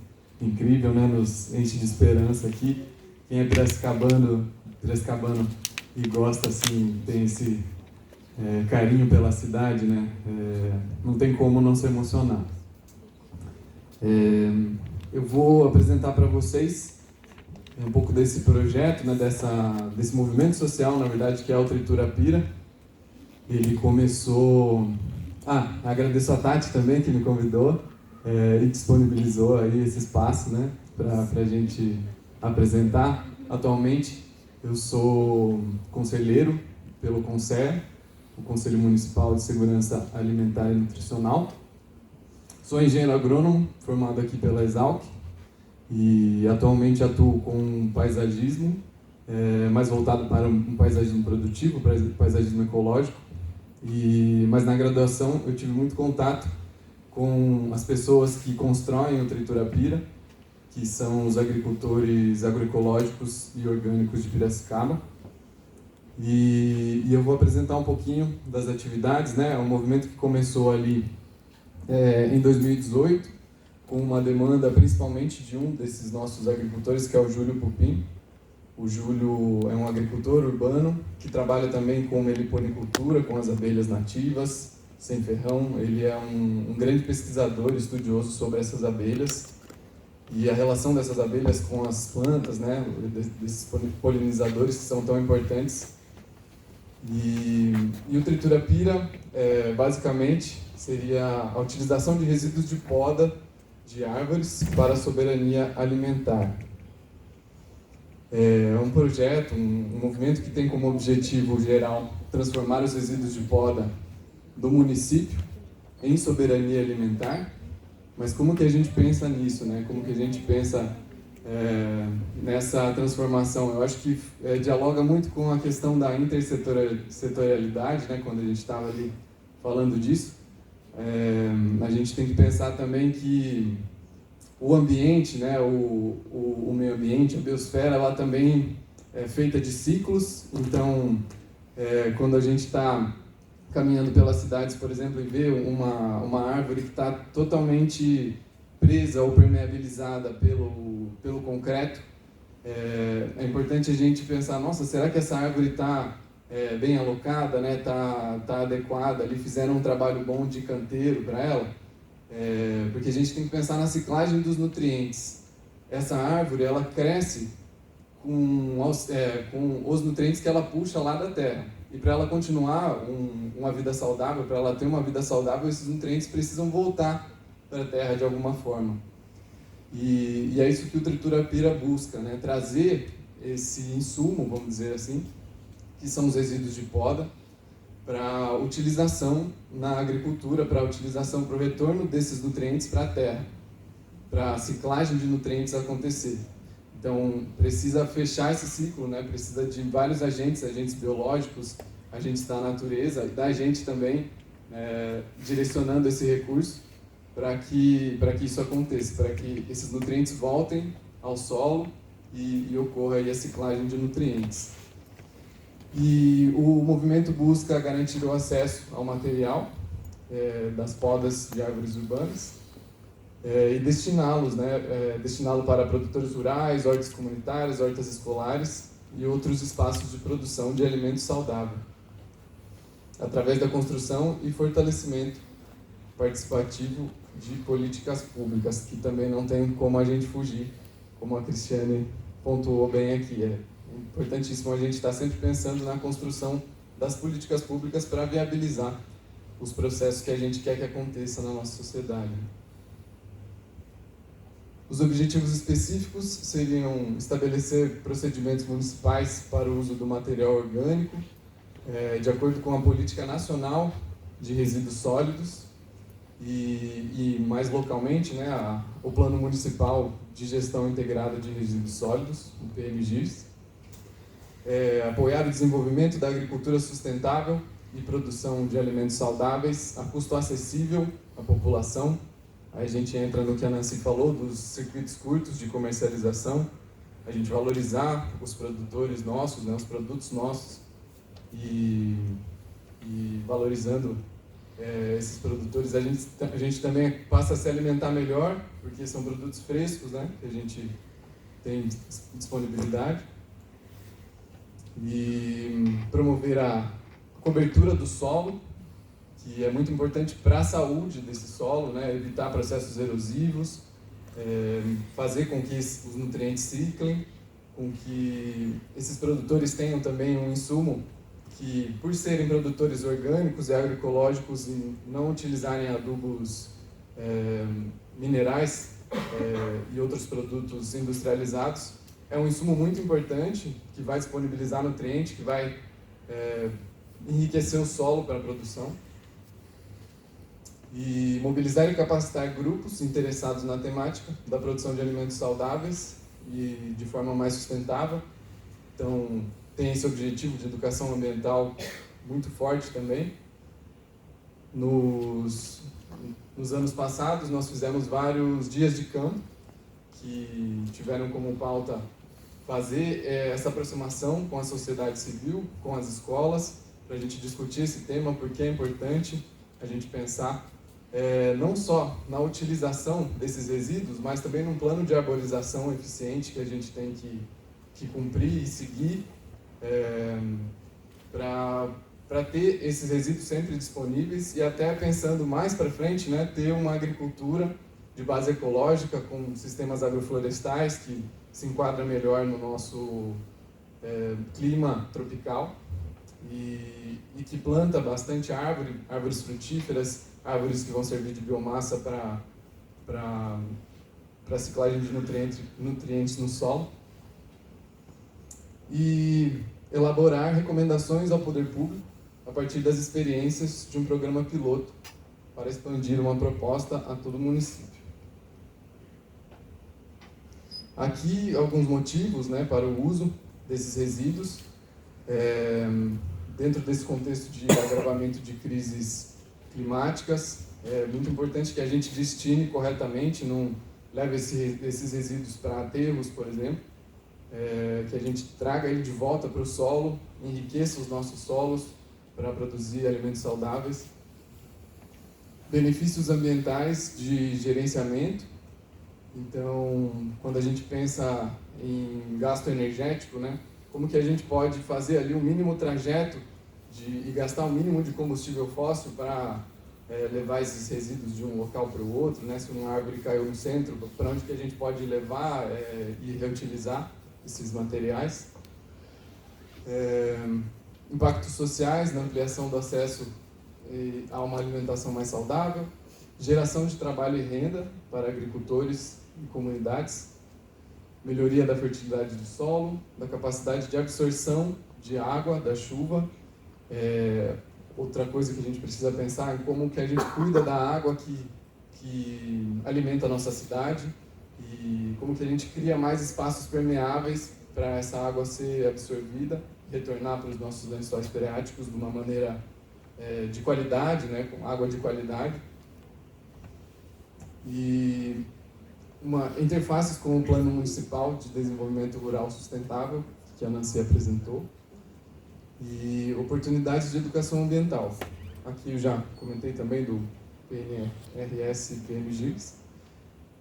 incrível, né, nos enche de esperança aqui. Quem é piracicabano e gosta, assim, tem esse carinho pela cidade, né, não tem como não se emocionar. Eu vou apresentar para vocês um pouco desse projeto, né, desse movimento social, na verdade, que é o Triturapira. Ele começou... agradeço a Tati também, que me convidou e disponibilizou aí esse espaço, né, para a gente apresentar. Atualmente, eu sou conselheiro pelo CONSER, o Conselho Municipal de Segurança Alimentar e Nutricional. Sou engenheiro agrônomo, formado aqui pela Exalc, e atualmente atuo com paisagismo, mais voltado para um paisagismo produtivo, paisagismo ecológico. Mas na graduação eu tive muito contato com as pessoas que constroem o Triturapira, que são os agricultores agroecológicos e orgânicos de Piracicaba. E eu vou apresentar um pouquinho das atividades, né? É um movimento que começou ali em 2018, com uma demanda principalmente de um desses nossos agricultores, que é o Júlio Pupim. O Júlio é um agricultor urbano que trabalha também com meliponicultura, com as abelhas nativas, sem ferrão. Ele é um grande pesquisador e estudioso sobre essas abelhas e a relação dessas abelhas com as plantas, né, desses polinizadores que são tão importantes. E o Triturapira, basicamente, seria a utilização de resíduos de poda de árvores para a soberania alimentar. É um projeto, um movimento que tem como objetivo geral transformar os resíduos de poda do município em soberania alimentar. Mas como que a gente pensa nisso, né? Como que a gente pensa nessa transformação? Eu acho que dialoga muito com a questão da intersetorialidade, né? Quando a gente estava ali falando disso. A gente tem que pensar também que o ambiente, né? O meio ambiente, a biosfera, ela também é feita de ciclos. Então, quando a gente está caminhando pelas cidades, por exemplo, e vê uma árvore que está totalmente presa ou permeabilizada pelo concreto, é importante a gente pensar, nossa, será que essa árvore está bem alocada, né? Tá adequada, ali fizeram um trabalho bom de canteiro para ela? Porque a gente tem que pensar na ciclagem dos nutrientes. Essa árvore, ela cresce com os nutrientes que ela puxa lá da terra. E para ela continuar uma vida saudável, para ela ter uma vida saudável, esses nutrientes precisam voltar para a terra de alguma forma. E é isso que o Tritura Pira busca, né? Trazer esse insumo, vamos dizer assim, que são os resíduos de poda, para utilização na agricultura, para utilização, para o retorno desses nutrientes para a terra, para a ciclagem de nutrientes acontecer. Então, precisa fechar esse ciclo, né? Precisa de vários agentes biológicos, agentes da natureza e da gente também, direcionando esse recurso para que isso aconteça, para que esses nutrientes voltem ao solo e ocorra aí a ciclagem de nutrientes. E o movimento busca garantir o acesso ao material das podas de árvores urbanas, e destiná-los, né, destiná-lo para produtores rurais, hortas comunitárias, hortas escolares e outros espaços de produção de alimentos saudáveis, através da construção e fortalecimento participativo de políticas públicas, que também não tem como a gente fugir, como a Cristiane pontuou bem aqui. É importantíssimo a gente estar sempre pensando na construção das políticas públicas para viabilizar os processos que a gente quer que aconteça na nossa sociedade. Os objetivos específicos seriam estabelecer procedimentos municipais para o uso do material orgânico, de acordo com a Política Nacional de Resíduos Sólidos e mais localmente, né, o Plano Municipal de Gestão Integrada de Resíduos Sólidos, o PMGIS. Apoiar o desenvolvimento da agricultura sustentável e produção de alimentos saudáveis a custo acessível à população. Aí a gente entra no que a Nancy falou, dos circuitos curtos de comercialização, a gente valorizar os produtores nossos, né, os produtos nossos, e valorizando esses produtores, a gente também passa a se alimentar melhor, porque são produtos frescos, né, que a gente tem disponibilidade, e promover a cobertura do solo, que é muito importante para a saúde desse solo, né? Evitar processos erosivos, fazer com que os nutrientes ciclem, com que esses produtores tenham também um insumo que, por serem produtores orgânicos e agroecológicos e não utilizarem adubos minerais e outros produtos industrializados, é um insumo muito importante que vai disponibilizar nutriente, que vai enriquecer o solo para a produção. E mobilizar e capacitar grupos interessados na temática da produção de alimentos saudáveis e de forma mais sustentável. Então, tem esse objetivo de educação ambiental muito forte também. Nos anos passados, nós fizemos vários dias de campo, que tiveram como pauta fazer essa aproximação com a sociedade civil, com as escolas, para a gente discutir esse tema, porque é importante a gente pensar não só na utilização desses resíduos, mas também num plano de arborização eficiente que a gente tem que cumprir e seguir para ter esses resíduos sempre disponíveis e até pensando mais para frente, né, ter uma agricultura de base ecológica com sistemas agroflorestais que se enquadra melhor no nosso clima tropical e que planta bastante árvores frutíferas, árvores que vão servir de biomassa para para a ciclagem de nutrientes no solo. E elaborar recomendações ao poder público a partir das experiências de um programa piloto para expandir uma proposta a todo o município. Aqui alguns motivos, né, para o uso desses resíduos, dentro desse contexto de agravamento de crises climáticas. É muito importante que a gente destine corretamente, não leve esses resíduos para aterros, por exemplo, que a gente traga ele de volta para o solo, enriqueça os nossos solos para produzir alimentos saudáveis. Benefícios ambientais de gerenciamento. Então, quando a gente pensa em gasto energético, né, como que a gente pode fazer ali o mínimo trajeto e gastar o mínimo de combustível fóssil para levar esses resíduos de um local para o outro, né? Se uma árvore caiu no centro, para onde que a gente pode levar e reutilizar esses materiais. Impactos sociais na ampliação do acesso a uma alimentação mais saudável, geração de trabalho e renda para agricultores e comunidades, melhoria da fertilidade do solo, da capacidade de absorção de água, da chuva. Outra coisa que a gente precisa pensar é como que a gente cuida da água que alimenta a nossa cidade e como que a gente cria mais espaços permeáveis para essa água ser absorvida, retornar para os nossos lençóis freáticos de uma maneira de qualidade, né, com água de qualidade. E interfaces com o Plano Municipal de Desenvolvimento Rural Sustentável, que a Nancy apresentou. E oportunidades de educação ambiental. Aqui eu já comentei também do PNRS e PMGIRS.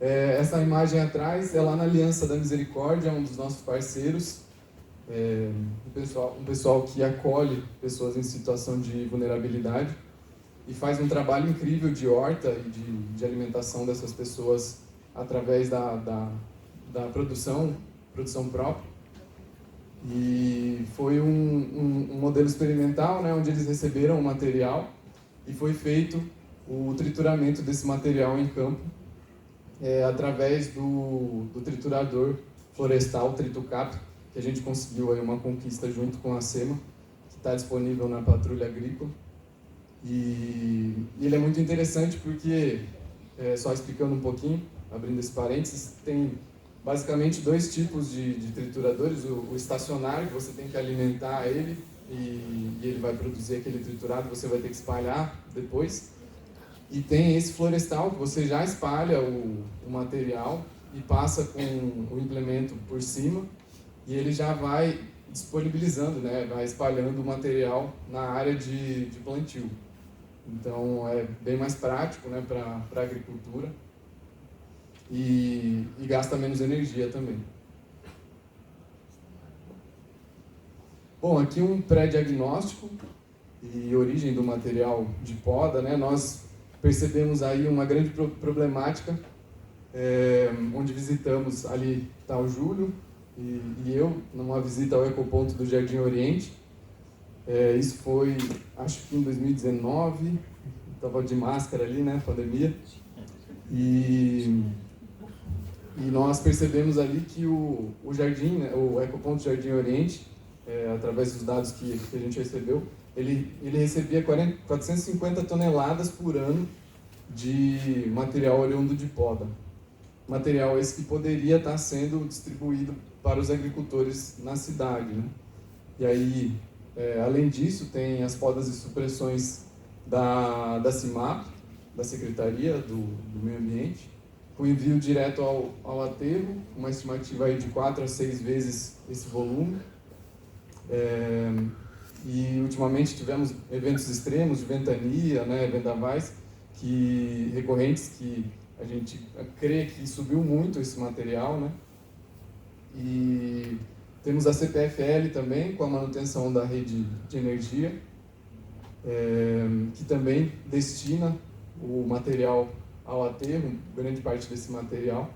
Essa imagem atrás é lá na Aliança da Misericórdia, um dos nossos parceiros, um pessoal que acolhe pessoas em situação de vulnerabilidade e faz um trabalho incrível de horta e de alimentação dessas pessoas através da produção própria. E foi um modelo experimental, né, onde eles receberam o material e foi feito o trituramento desse material em campo através do triturador florestal Tritucap, que a gente conseguiu aí uma conquista junto com a SEMA, que está disponível na Patrulha Agrícola. E ele é muito interessante porque, só explicando um pouquinho, abrindo esse parênteses, tem basicamente dois tipos de trituradores. O estacionário, que você tem que alimentar ele e ele vai produzir aquele triturado, você vai ter que espalhar depois. E tem esse florestal, que você já espalha o material e passa com o implemento por cima e ele já vai disponibilizando, né, vai espalhando o material na área de plantio. Então é bem mais prático, né, para a agricultura. E gasta menos energia também. Bom, aqui um pré-diagnóstico e origem do material de poda, né? Nós percebemos aí uma grande problemática, onde visitamos, ali está o Júlio e eu, numa visita ao ecoponto do Jardim Oriente. Isso foi, acho que em 2019, estava de máscara ali, né, pandemia. E nós percebemos ali que o jardim, né, o ecoponto Jardim Oriente, através dos dados que a gente recebeu, ele recebia 450 toneladas por ano de material oriundo de poda. Material esse que poderia estar sendo distribuído para os agricultores na cidade, né? E aí, além disso, tem as podas e supressões da CIMAP, da Secretaria do Meio Ambiente, com envio direto ao aterro, uma estimativa aí de 4 a 6 vezes esse volume. E ultimamente tivemos eventos extremos de ventania, né, vendavais, recorrentes, que a gente crê que subiu muito esse material, né? E temos a CPFL também, com a manutenção da rede de energia, que também destina o material ao aterro, grande parte desse material.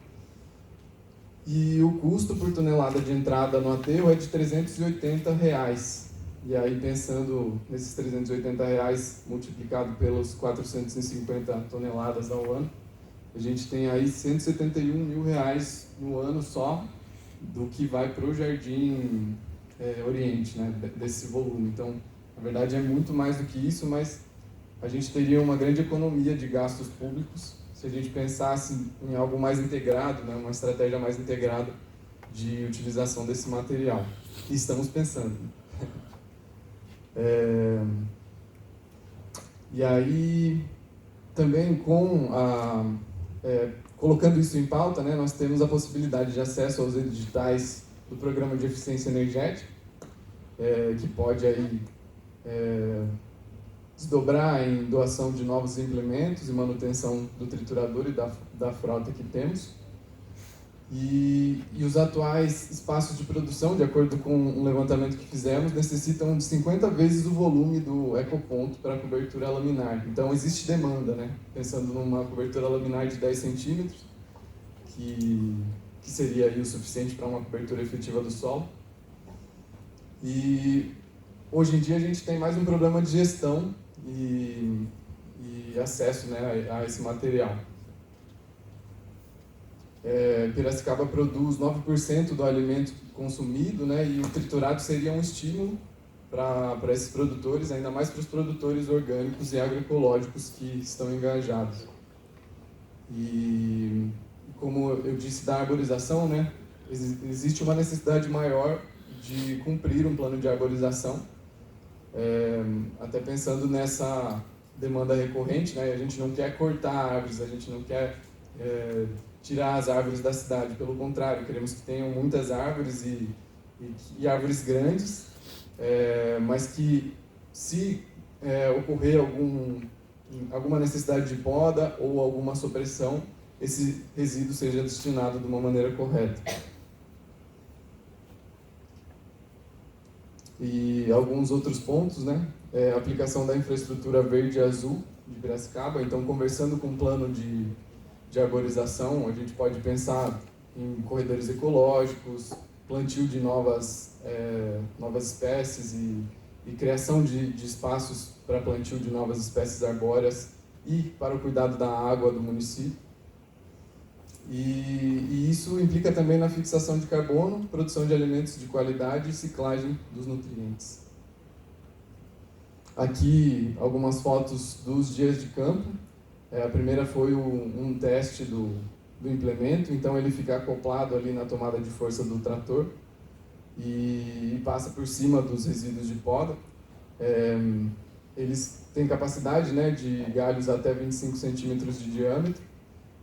E o custo por tonelada de entrada no aterro é de R$380. E aí, pensando nesses R$380 multiplicado pelos 450 toneladas ao ano, a gente tem aí R$171 mil no ano só do que vai para o Jardim Oriente, né, desse volume. Então, na verdade, é muito mais do que isso, mas a gente teria uma grande economia de gastos públicos se a gente pensasse em algo mais integrado, né, uma estratégia mais integrada de utilização desse material. E estamos pensando. E aí, também colocando isso em pauta, né, nós temos a possibilidade de acesso aos editais do Programa de Eficiência Energética, que pode aí desdobrar em doação de novos implementos e manutenção do triturador e da frota que temos. E os atuais espaços de produção, de acordo com um levantamento que fizemos, necessitam de 50 vezes o volume do ecoponto para a cobertura laminar. Então, existe demanda, né? Pensando numa cobertura laminar de 10 centímetros, que seria aí o suficiente para uma cobertura efetiva do solo. E hoje em dia a gente tem mais um problema de gestão e acesso, né, a esse material. Piracicaba produz 9% do alimento consumido, né, e o triturado seria um estímulo para esses produtores, ainda mais para os produtores orgânicos e agroecológicos que estão engajados. E como eu disse da arborização, né, existe uma necessidade maior de cumprir um plano de arborização, até pensando nessa demanda recorrente, né, a gente não quer cortar árvores, a gente não quer tirar as árvores da cidade, pelo contrário, queremos que tenham muitas árvores e árvores grandes, mas que se ocorrer alguma necessidade de poda ou alguma supressão, esse resíduo seja destinado de uma maneira correta. E alguns outros pontos, né? A aplicação da infraestrutura verde e azul de Piracicaba. Então, conversando com o plano de arborização, a gente pode pensar em corredores ecológicos, plantio de novas espécies e criação de espaços para plantio de novas espécies arbóreas e para o cuidado da água do município. E isso implica também na fixação de carbono, produção de alimentos de qualidade e ciclagem dos nutrientes. Aqui algumas fotos dos dias de campo. A primeira foi um teste do implemento, então ele fica acoplado ali na tomada de força do trator e passa por cima dos resíduos de poda. Eles têm capacidade, né, de galhos até 25 centímetros de diâmetro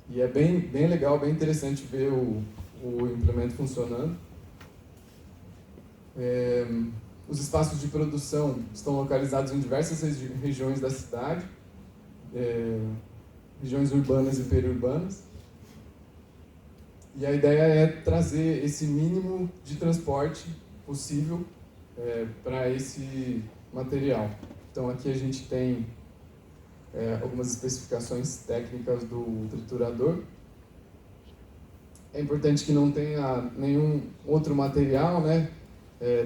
e é bem legal, bem interessante ver o implemento funcionando. Os espaços de produção estão localizados em diversas regiões da cidade, regiões urbanas e periurbanas. E a ideia é trazer esse mínimo de transporte possível para esse material. Então aqui a gente tem algumas especificações técnicas do triturador. É importante que não tenha nenhum outro material, né?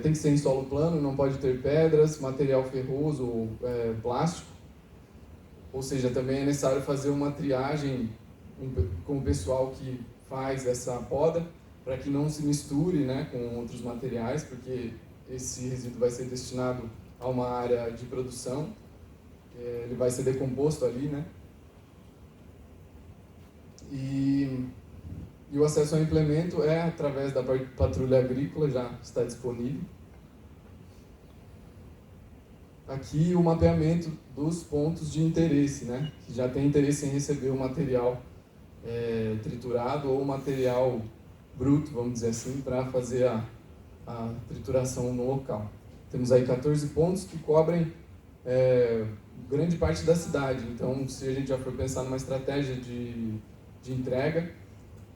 Tem que ser em solo plano, não pode ter pedras, material ferroso ou plástico. Ou seja, também é necessário fazer uma triagem com o pessoal que faz essa poda, para que não se misture, né, com outros materiais, porque esse resíduo vai ser destinado a uma área de produção, ele vai ser decomposto ali, né? E o acesso ao implemento é através da patrulha agrícola, já está disponível. Aqui o mapeamento dos pontos de interesse, né? Que já tem interesse em receber o material triturado ou material bruto, vamos dizer assim, para fazer a trituração no local. Temos aí 14 pontos que cobrem grande parte da cidade. Então, se a gente já for pensar numa estratégia de entrega,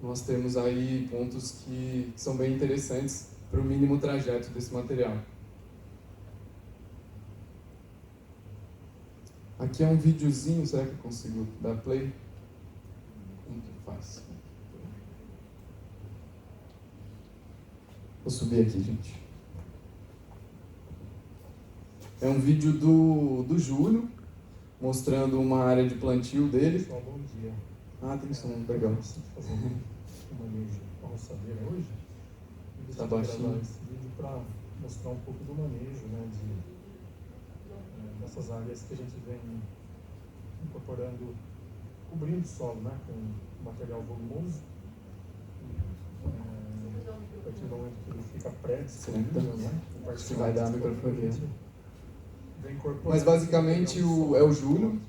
nós temos aí pontos que são bem interessantes para o mínimo trajeto desse material. Aqui é um videozinho, será que eu consigo dar play? Como que eu faço? Vou subir aqui, gente. É um vídeo do Júlio, mostrando uma área de plantio dele. Bom dia. Ah, tem som, legal. Fazer um manejo com a roçadeira hoje. E Tá decidi baixinho. gravar esse vídeo para mostrar um pouco do manejo, né, dessas áreas que a gente vem incorporando, cobrindo o solo, né, com material volumoso. A partir do momento que ele fica pré-disponível, né, Acho que vai dar a microfonia. vem incorporando. Mas basicamente é o Júlio,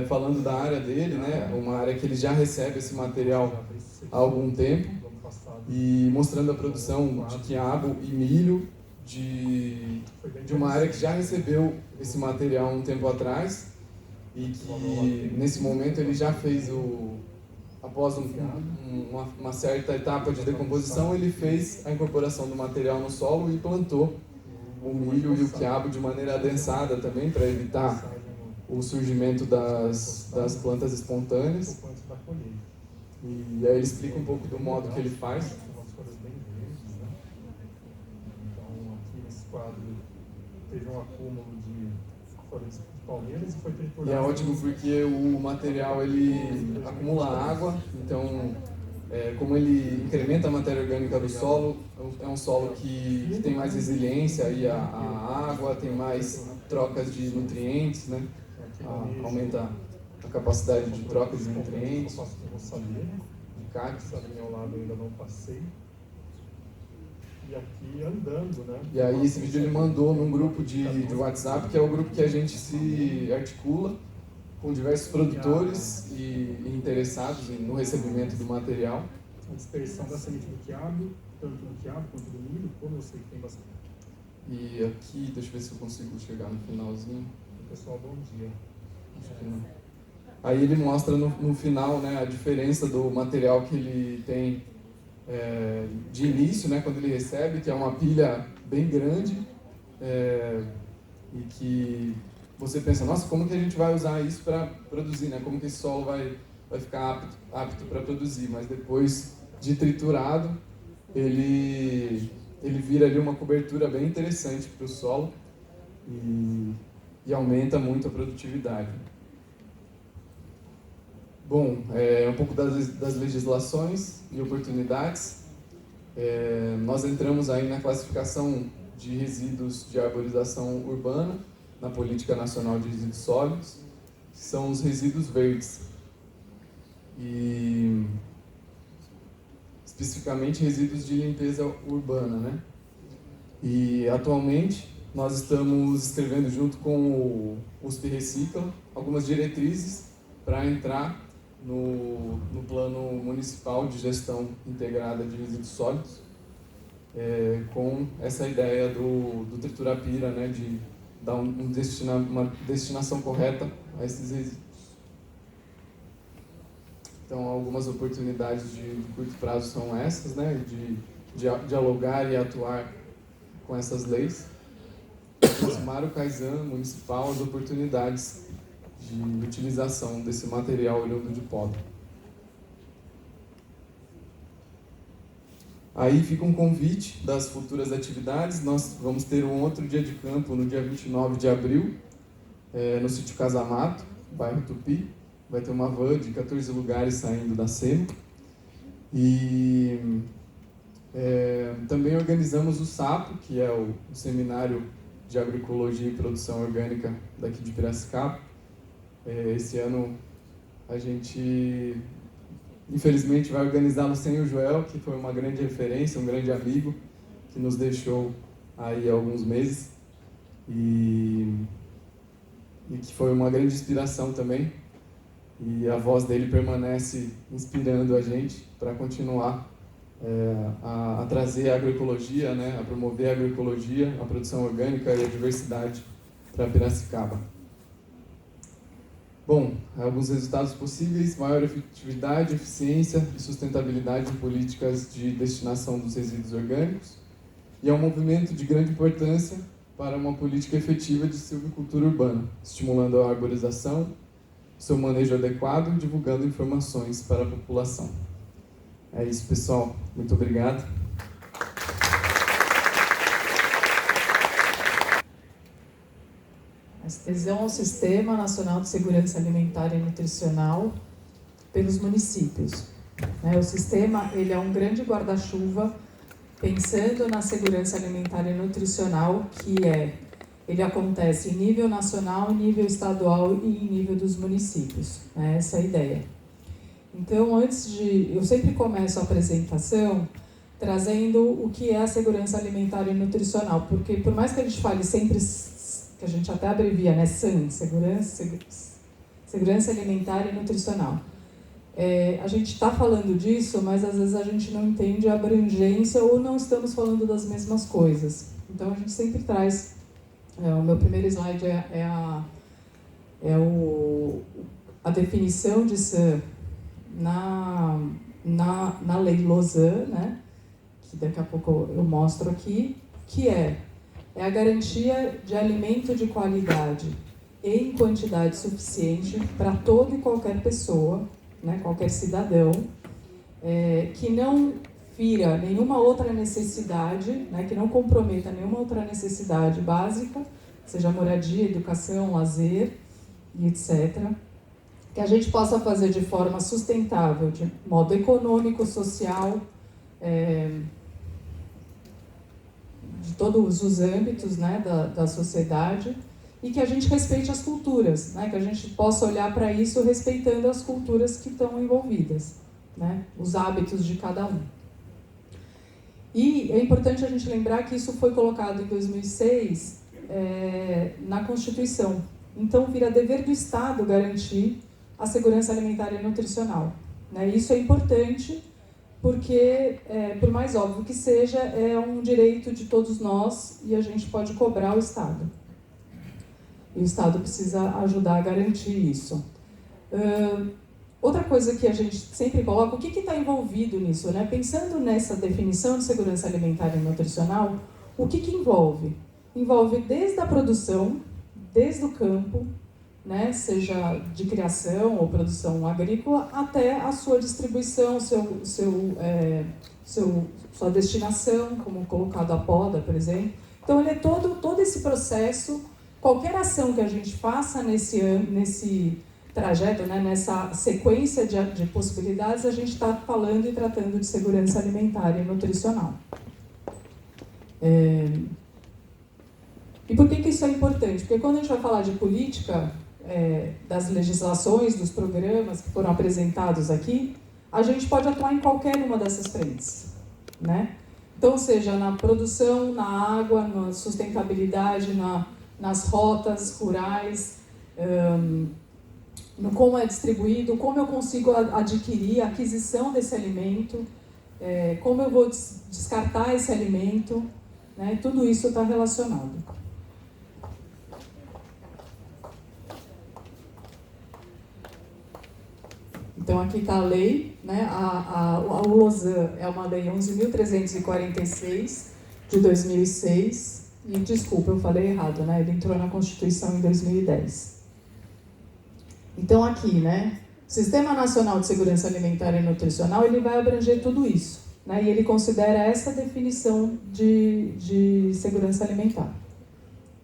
falando da área dele, né, uma área que ele já recebe esse material há algum tempo, e mostrando a produção de quiabo e milho de uma área que já recebeu esse material um tempo atrás e que nesse momento ele já fez após uma certa etapa de decomposição, ele fez a incorporação do material no solo e plantou o milho e o quiabo de maneira adensada também, para evitar o surgimento das plantas espontâneas. E aí ele explica um pouco do modo que ele faz. Umas folhas bem verdes, né? Então, aqui nesse quadro teve um acúmulo de folhas de palmeiras e foi triturado. E é ótimo porque o material ele acumula água, então como ele incrementa a matéria orgânica do solo, é um solo que tem mais resiliência aí à água, tem mais trocas de nutrientes, né? Aumenta a capacidade de troca de nutrientes. Eu passo com roçadeira, de cacto. essa linha ao lado eu ainda não passei. E aqui andando, né? E aí esse vídeo ele mandou num grupo de WhatsApp, que é o grupo que a gente se articula com diversos produtores e interessados no recebimento do material. A dispersão da semente do quiabo, tanto no quiabo quanto no milho, como eu sei que tem bastante. E aqui, deixa eu ver se eu consigo chegar no finalzinho. Pessoal, bom dia. Acho que não. Aí ele mostra no final, né, a diferença do material que ele tem de início, né, quando ele recebe, que é uma pilha bem grande e que você pensa, nossa, como que a gente vai usar isso para produzir, né? Como que esse solo vai ficar apto para produzir? Mas depois de triturado, ele vira ali uma cobertura bem interessante para o solo e aumenta muito a produtividade. Bom, um pouco das legislações e oportunidades. Nós entramos aí na classificação de resíduos de arborização urbana, na Política Nacional de Resíduos Sólidos, que são os resíduos verdes. E especificamente resíduos de limpeza urbana, né? E atualmente nós estamos escrevendo junto com o USP Recicla algumas diretrizes para entrar no plano municipal de gestão integrada de resíduos sólidos, com essa ideia do Triturapira, né, de dar uma destinação correta a esses resíduos. Então, algumas oportunidades de curto prazo são essas, né, de dialogar e atuar com essas leis, aproximar o Kaizen municipal as oportunidades de utilização desse material oriundo de poda. Aí fica um convite das futuras atividades. Nós vamos ter um outro dia de campo no dia 29 de abril, no sítio Casamato, bairro Tupi. Vai ter uma van de 14 lugares saindo da SEMA. E também organizamos o SAPO, que é o Seminário de Agroecologia e Produção Orgânica daqui de Piracicaba. Esse ano a gente, infelizmente, vai organizá-lo sem o Joel, que foi uma grande referência, um grande amigo, que nos deixou aí há alguns meses e que foi uma grande inspiração também. E a voz dele permanece inspirando a gente para continuar a trazer a agroecologia, né, a promover a agroecologia, a produção orgânica e a diversidade para Piracicaba. Bom, alguns resultados possíveis: maior efetividade, eficiência e sustentabilidade em políticas de destinação dos resíduos orgânicos, e é um movimento de grande importância para uma política efetiva de silvicultura urbana, estimulando a arborização, seu manejo adequado e divulgando informações para a população. É isso, pessoal. Muito obrigado. A adesão ao Sistema Nacional de Segurança Alimentar e Nutricional pelos municípios. O sistema ele é um grande guarda-chuva pensando na segurança alimentar e nutricional, ele acontece em nível nacional, em nível estadual e em nível dos municípios. Essa é a ideia. Então, eu sempre começo a apresentação trazendo o que é a segurança alimentar e nutricional, porque por mais que a gente fale sempre, que a gente até abrevia, né, SAN, segurança alimentar e nutricional. A gente está falando disso, mas às vezes a gente não entende a abrangência ou não estamos falando das mesmas coisas. Então a gente sempre traz, o meu primeiro slide a definição de SAN na lei Lausanne, né, que daqui a pouco eu mostro aqui, que é a garantia de alimento de qualidade em quantidade suficiente para toda e qualquer pessoa, né, qualquer cidadão, que não fira nenhuma outra necessidade, né, que não comprometa nenhuma outra necessidade básica, seja moradia, educação, lazer e etc., que a gente possa fazer de forma sustentável, de modo econômico, social, de todos os âmbitos, né, da sociedade, e que a gente respeite as culturas, né, que a gente possa olhar para isso respeitando as culturas que estão envolvidas, né, os hábitos de cada um. E é importante a gente lembrar que isso foi colocado em 2006 na Constituição. Então, vira dever do Estado garantir a segurança alimentar e nutricional. Né? Isso é importante porque, por mais óbvio que seja, é um direito de todos nós e a gente pode cobrar o Estado. E o Estado precisa ajudar a garantir isso. Outra coisa que a gente sempre coloca, o que está envolvido nisso? Né? Pensando nessa definição de segurança alimentar e nutricional, o que envolve? Envolve desde a produção, desde o campo, né, seja de criação ou produção agrícola, até a sua distribuição, sua destinação, como colocado a poda, por exemplo. Então, ele é todo esse processo, qualquer ação que a gente faça nesse trajeto, né, nessa sequência de possibilidades, a gente está falando e tratando de segurança alimentar e nutricional. E por que isso é importante? Porque quando a gente vai falar de política, das legislações, dos programas que foram apresentados aqui, a gente pode atuar em qualquer uma dessas frentes, né? Então, seja na produção, na água, na sustentabilidade, nas rotas rurais, no como é distribuído, como eu consigo adquirir a aquisição desse alimento, como eu vou descartar esse alimento, né? Tudo isso está relacionado. Então, aqui está a lei, né? A Lausanne é uma lei 11.346 de 2006, e desculpa, eu falei errado, né? Ele entrou na Constituição em 2010. Então, aqui, né? O Sistema Nacional de Segurança Alimentar e Nutricional, ele vai abranger tudo isso, né? E ele considera essa definição de segurança alimentar.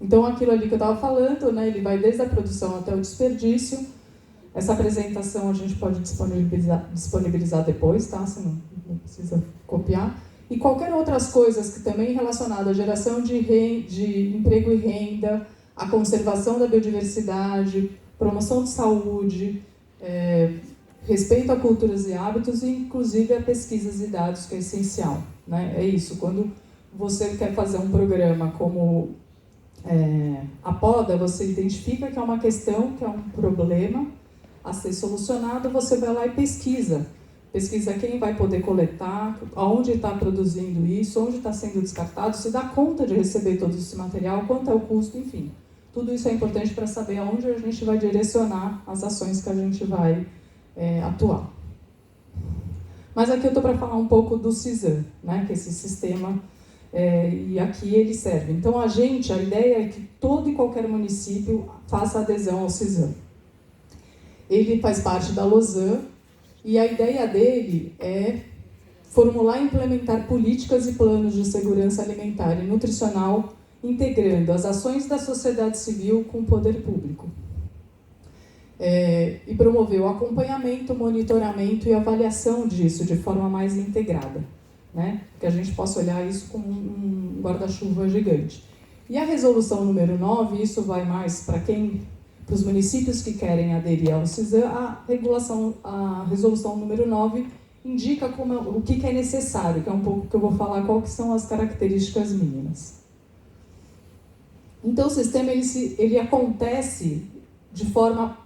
Então, aquilo ali que eu estava falando, né? Ele vai desde a produção até o desperdício. Essa apresentação a gente pode disponibilizar depois, tá? Você não precisa copiar. E qualquer outras coisas que também relacionadas à geração de emprego e renda, a conservação da biodiversidade, promoção de saúde, respeito a culturas e hábitos e, inclusive, a pesquisas e dados, que é essencial. Né? É isso, quando você quer fazer um programa como a poda, você identifica que é uma questão, que é um problema a ser solucionado, você vai lá e pesquisa. Pesquisa quem vai poder coletar, aonde está produzindo isso, onde está sendo descartado, se dá conta de receber todo esse material, quanto é o custo, enfim. Tudo isso é importante para saber aonde a gente vai direcionar as ações que a gente vai atuar. Mas aqui eu estou para falar um pouco do CISAM, né, que é esse sistema, e aqui ele serve. Então, a ideia é que todo e qualquer município faça adesão ao CISAM. Ele faz parte da Lausanne e a ideia dele é formular e implementar políticas e planos de segurança alimentar e nutricional, integrando as ações da sociedade civil com o poder público. e promover o acompanhamento, monitoramento e avaliação disso de forma mais integrada, né? Que a gente possa olhar isso como um guarda-chuva gigante. E a resolução número 9, isso vai mais para os municípios que querem aderir ao CISAM, a resolução número 9 indica o que é necessário, que é um pouco que eu vou falar quais são as características mínimas. Então, o sistema ele acontece de forma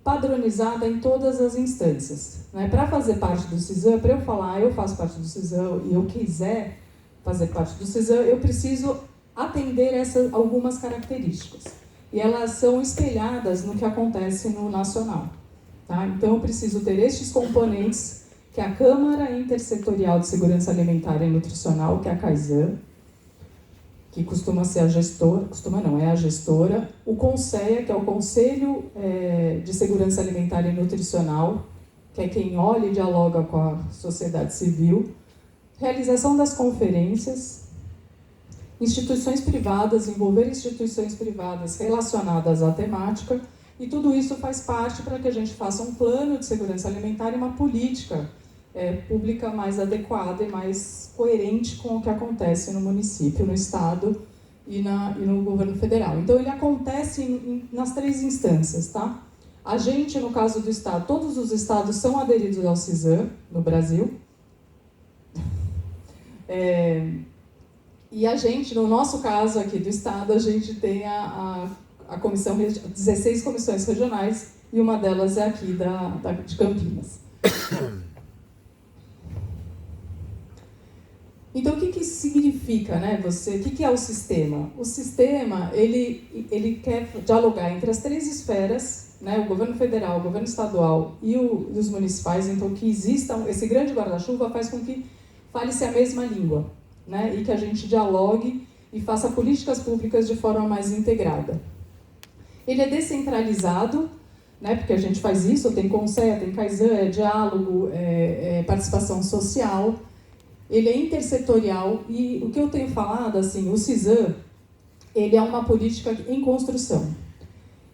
padronizada em todas as instâncias, né? Para fazer parte do CISAM, para eu falar, eu faço parte do CISAM e eu quiser fazer parte do CISAM, eu preciso atender algumas características. E elas são espelhadas no que acontece no nacional. Tá? Então, eu preciso ter estes componentes, que é a Câmara Intersetorial de Segurança Alimentar e Nutricional, que é a CAISAN, que costuma ser a gestora, é a gestora, o CONSEA, que é o Conselho de Segurança Alimentar e Nutricional, que é quem olha e dialoga com a sociedade civil, realização das conferências, instituições privadas, envolver instituições privadas relacionadas à temática, e tudo isso faz parte para que a gente faça um plano de segurança alimentar e uma política pública mais adequada e mais coerente com o que acontece no município, no estado e no governo federal. Então, ele acontece nas 3 instâncias, tá? A gente, no caso do estado, todos os estados são aderidos ao CISAM no Brasil. E a gente, no nosso caso aqui do estado, a gente tem a comissão, 16 comissões regionais, e uma delas é aqui de Campinas. Então, o que isso significa, né? O que é o sistema? O sistema, ele quer dialogar entre as 3 esferas, né? O governo federal, o governo estadual e os municipais. Então, que exista esse grande guarda-chuva faz com que fale-se a mesma língua, né? E que a gente dialogue e faça políticas públicas de forma mais integrada. Ele é descentralizado, né? Porque a gente faz isso, tem CONSEA, tem CAISAN, é diálogo, participação social. Ele é intersetorial e o que eu tenho falado, assim, o CISAM, ele é uma política em construção.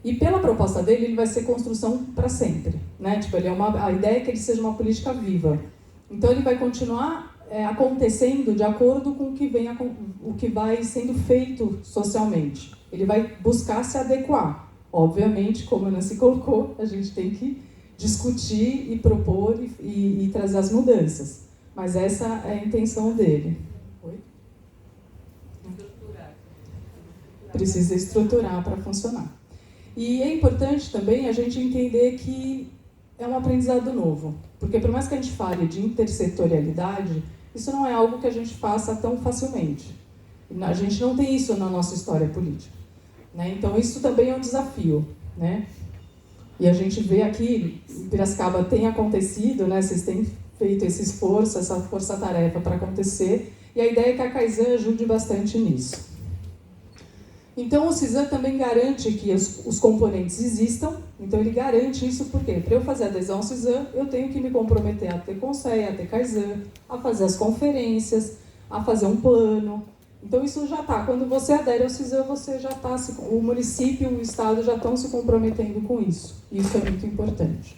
E pela proposta dele, ele vai ser construção para sempre, né? Tipo, a ideia é que ele seja uma política viva. Então, ele vai continuar acontecendo de acordo com o que vai sendo feito socialmente. Ele vai buscar se adequar. Obviamente, como a Nancy colocou, a gente tem que discutir e propor e trazer as mudanças. Mas essa é a intenção dele. Oi? Precisa estruturar para funcionar. E é importante também a gente entender que é um aprendizado novo. Porque por mais que a gente fale de intersetorialidade, isso não é algo que a gente faça tão facilmente. A gente não tem isso na nossa história política, né? Então isso também é um desafio, né? E a gente vê aqui, em Piracicaba tem acontecido, né? Vocês têm feito esse esforço, essa força-tarefa para acontecer, e a ideia é que a CAISAN ajude bastante nisso. Então, o CISAM também garante que os componentes existam, então ele garante isso porque, para eu fazer adesão ao CISAM, eu tenho que me comprometer a ter CONSEA, a ter CAISAN, a fazer as conferências, a fazer um plano. Então, isso já está. Quando você adere ao CISAM, você já está, o município e o estado já estão se comprometendo com isso. Isso é muito importante.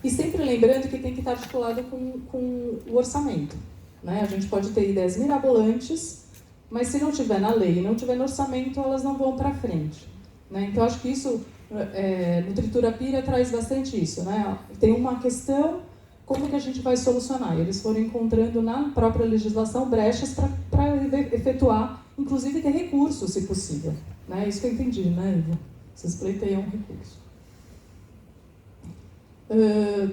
E sempre lembrando que tem que estar articulado com o orçamento, né? A gente pode ter ideias mirabolantes, mas se não tiver na lei e não tiver no orçamento, elas não vão para frente, né? Então, acho que isso, no Tritura Pira, traz bastante isso, né? Tem uma questão, como que a gente vai solucionar? E eles foram encontrando na própria legislação brechas para efetuar, inclusive ter recursos, se possível, né? Isso que eu entendi, né, Ivo? Vocês pleiteiam recurso.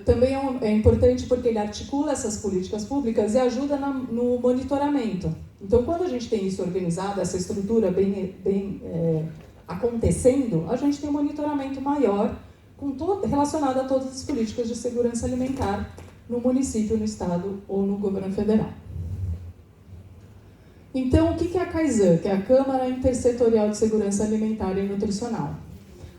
Também é importante porque ele articula essas políticas públicas e ajuda no monitoramento. Então, quando a gente tem isso organizado, essa estrutura bem acontecendo, a gente tem um monitoramento maior relacionado a todas as políticas de segurança alimentar no município, no estado ou no governo federal. Então, o que é a CAISAN, que é a Câmara Intersetorial de Segurança Alimentar e Nutricional?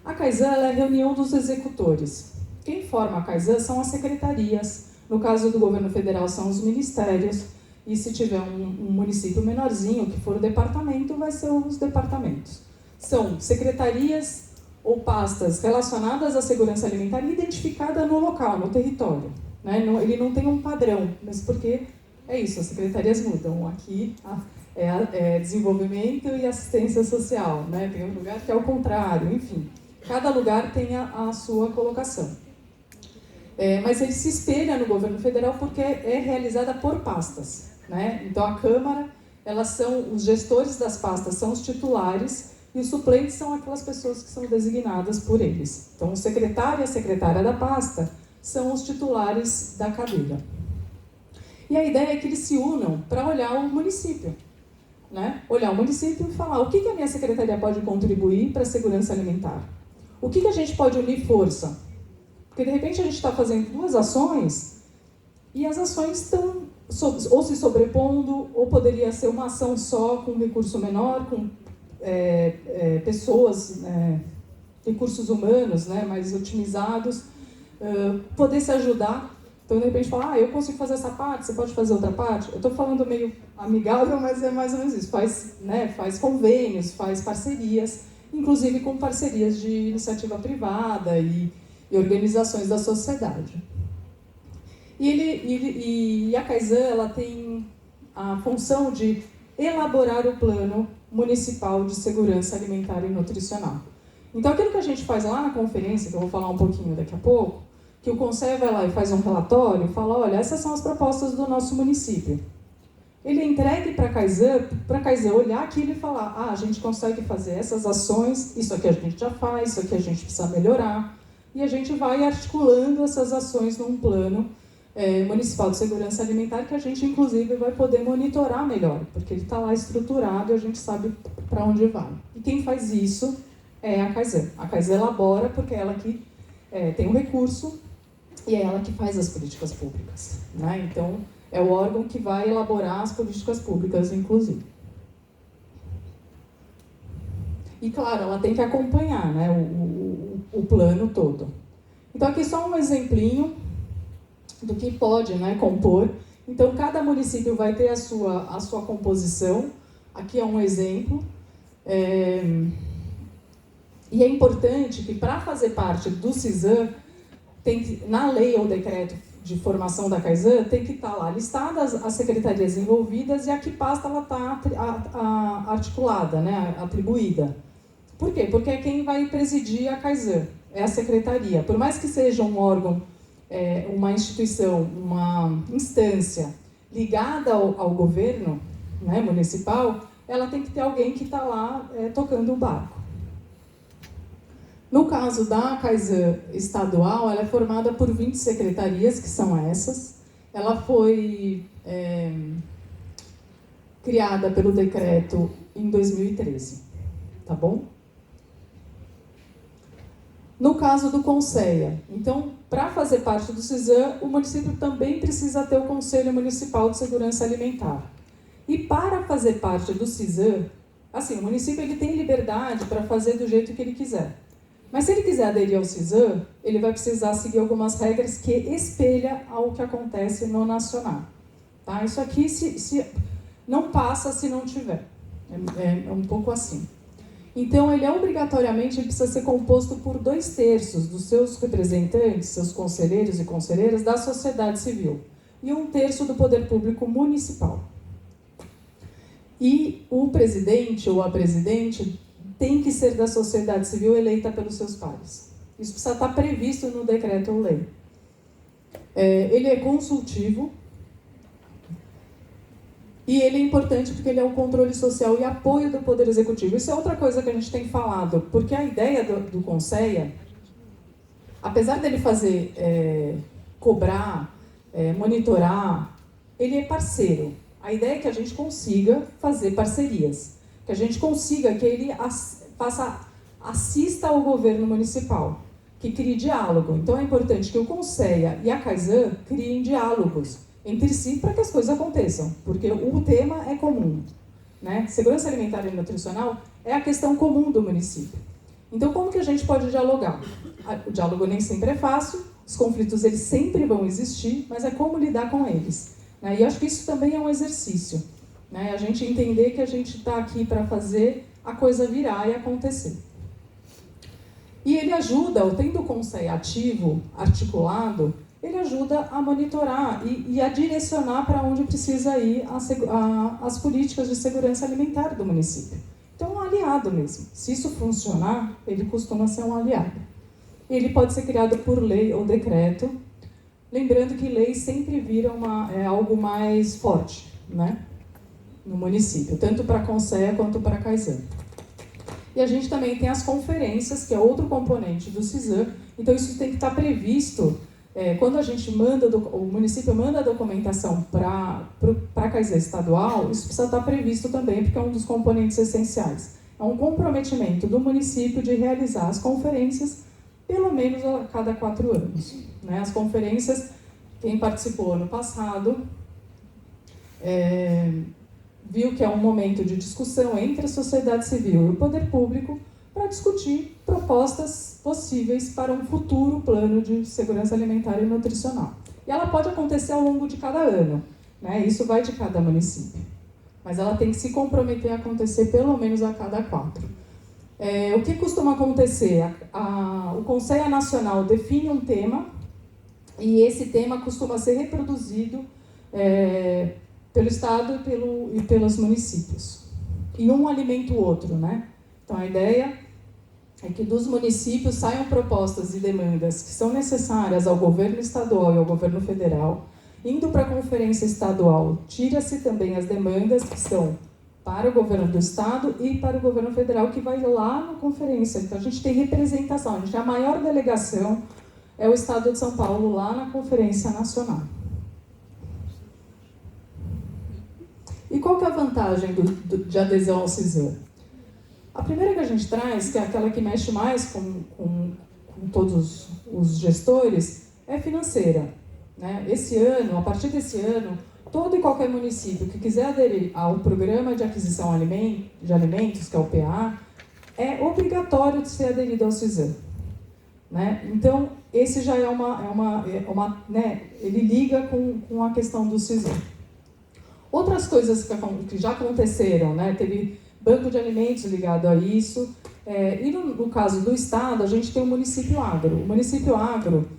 A CAISAN é a reunião dos executores. Quem forma a CAISAN são as secretarias, no caso do governo federal são os ministérios, e se tiver um município menorzinho, que for o departamento, vai ser os departamentos. São secretarias ou pastas relacionadas à segurança alimentar identificada no local, no território. Né? Ele não tem um padrão, mas porque é isso, as secretarias mudam. Aqui é desenvolvimento e assistência social, né? Tem um lugar que é o contrário, enfim. Cada lugar tem a sua colocação. Mas ele se espelha no governo federal porque é realizada por pastas. Né? Então, a Câmara, os gestores das pastas são os titulares e os suplentes são aquelas pessoas que são designadas por eles. Então, o secretário e a secretária da pasta são os titulares da cadeira. E a ideia é que eles se unam para olhar o município. Né? Olhar o município e falar o que a minha secretaria pode contribuir para a segurança alimentar. O que a gente pode unir força? Porque, de repente, a gente está fazendo 2 ações e as ações estão ou se sobrepondo, ou poderia ser uma ação só, com recurso menor, com pessoas, recursos humanos, né, mais otimizados, poder se ajudar. Então, de repente, falar, eu consigo fazer essa parte, você pode fazer outra parte. Eu estou falando meio amigável, mas é mais ou menos isso. Faz convênios, faz parcerias, inclusive com parcerias de iniciativa privada e organizações da sociedade. E a Kaizen, ela tem a função de elaborar o plano municipal de segurança alimentar e nutricional. Então, aquilo que a gente faz lá na conferência, que eu vou falar um pouquinho daqui a pouco, que o Conselho vai lá e faz um relatório, fala, olha, essas são as propostas do nosso município. Ele é entregue para a Kaizen olhar aquilo e falar, a gente consegue fazer essas ações, isso aqui a gente já faz, isso aqui a gente precisa melhorar, e a gente vai articulando essas ações num plano municipal de segurança alimentar que a gente, inclusive, vai poder monitorar melhor, porque ele está lá estruturado e a gente sabe para onde vai. E quem faz isso é a Kaizen. A Kaizen elabora porque é ela que tem o recurso e é ela que faz as políticas públicas. Né? Então, é o órgão que vai elaborar as políticas públicas, inclusive. E, claro, ela tem que acompanhar, né, o plano todo. Então, aqui só um exemplinho do que pode, né, compor. Então, cada município vai ter a sua composição. Aqui é um exemplo. E é importante que, para fazer parte do CISAM, na lei ou decreto de formação da Kaizen, tem que estar lá listadas as secretarias envolvidas e a que pasta ela está articulada, né, atribuída. Por quê? Porque é quem vai presidir a Kaizen, é a secretaria. Por mais que seja um órgão, uma instituição, uma instância ligada ao governo, né, municipal, ela tem que ter alguém que está lá tocando o barco. No caso da Kaizen estadual, ela é formada por 20 secretarias, que são essas. Ela foi criada pelo decreto em 2013, tá bom? No caso do Conselho, então, para fazer parte do CISAM, o município também precisa ter o Conselho Municipal de Segurança Alimentar. E para fazer parte do CISAM, assim, o município ele tem liberdade para fazer do jeito que ele quiser. Mas se ele quiser aderir ao CISAM, ele vai precisar seguir algumas regras que espelham ao que acontece no nacional. Tá? Isso aqui não passa se não tiver. É um pouco assim. Então, ele obrigatoriamente precisa ser composto por 2/3 dos seus representantes, seus conselheiros e conselheiras da sociedade civil, e 1/3 do poder público municipal. E o presidente ou a presidente tem que ser da sociedade civil eleita pelos seus pares. Isso precisa estar previsto no decreto ou lei. Ele é consultivo e ele é importante porque ele é um controle social e apoio do Poder Executivo. Isso é outra coisa que a gente tem falado, porque a ideia do Conselho, apesar dele fazer, cobrar, monitorar, ele é parceiro. A ideia é que a gente consiga fazer parcerias, que a gente consiga que ele assista ao governo municipal, que crie diálogo. Então é importante que o Conselho e a Kaizen criem diálogos entre si para que as coisas aconteçam, porque o tema é comum. Né? Segurança alimentar e nutricional é a questão comum do município. Então, como que a gente pode dialogar? O diálogo nem sempre é fácil, os conflitos eles sempre vão existir, mas é como lidar com eles. Né? E acho que isso também é um exercício. Né? A gente entender que a gente está aqui para fazer a coisa virar e acontecer. E ele ajuda, tendo o Conselho ativo, articulado, ele ajuda a monitorar e a direcionar para onde precisa ir as políticas de segurança alimentar do município. Então, um aliado mesmo. Se isso funcionar, ele costuma ser um aliado. Ele pode ser criado por lei ou decreto, lembrando que lei sempre vira algo mais forte, né, no município, tanto para a Conselho quanto para a CAISAN. E a gente também tem as conferências, que é outro componente do CISAM, então isso tem que estar previsto. Quando a gente o município manda a documentação para a CAISAN estadual, isso precisa estar previsto também, porque é um dos componentes essenciais. É um comprometimento do município de realizar as conferências pelo menos a cada 4 anos. Né? As conferências, quem participou ano passado, viu que é um momento de discussão entre a sociedade civil e o poder público para discutir propostas possíveis para um futuro plano de segurança alimentar e nutricional. E ela pode acontecer ao longo de cada ano, né? Isso vai de cada município, mas ela tem que se comprometer a acontecer pelo menos a cada 4. O que costuma acontecer? O Conselho Nacional define um tema e esse tema costuma ser reproduzido pelo Estado e pelos municípios. E um alimenta o outro, né? Então, a ideia é que dos municípios saiam propostas e demandas que são necessárias ao governo estadual e ao governo federal. Indo para a conferência estadual, tira-se também as demandas que são para o governo do estado e para o governo federal, que vai lá na conferência. Então, a gente tem representação. A gente tem a maior delegação, é o estado de São Paulo, lá na Conferência Nacional. E qual que é a vantagem de adesão ao CISAM? A primeira que a gente traz, que é aquela que mexe mais com todos os gestores, é financeira. Né? Esse ano, a partir desse ano, todo e qualquer município que quiser aderir ao Programa de Aquisição de Alimentos, que é o PA, é obrigatório de ser aderido ao CISAM. Né? Então, esse já né, ele liga com a questão do CISAM. Outras coisas que já aconteceram, né? Teve banco de alimentos ligado a isso, e no caso do Estado, a gente tem o município agro. O município agro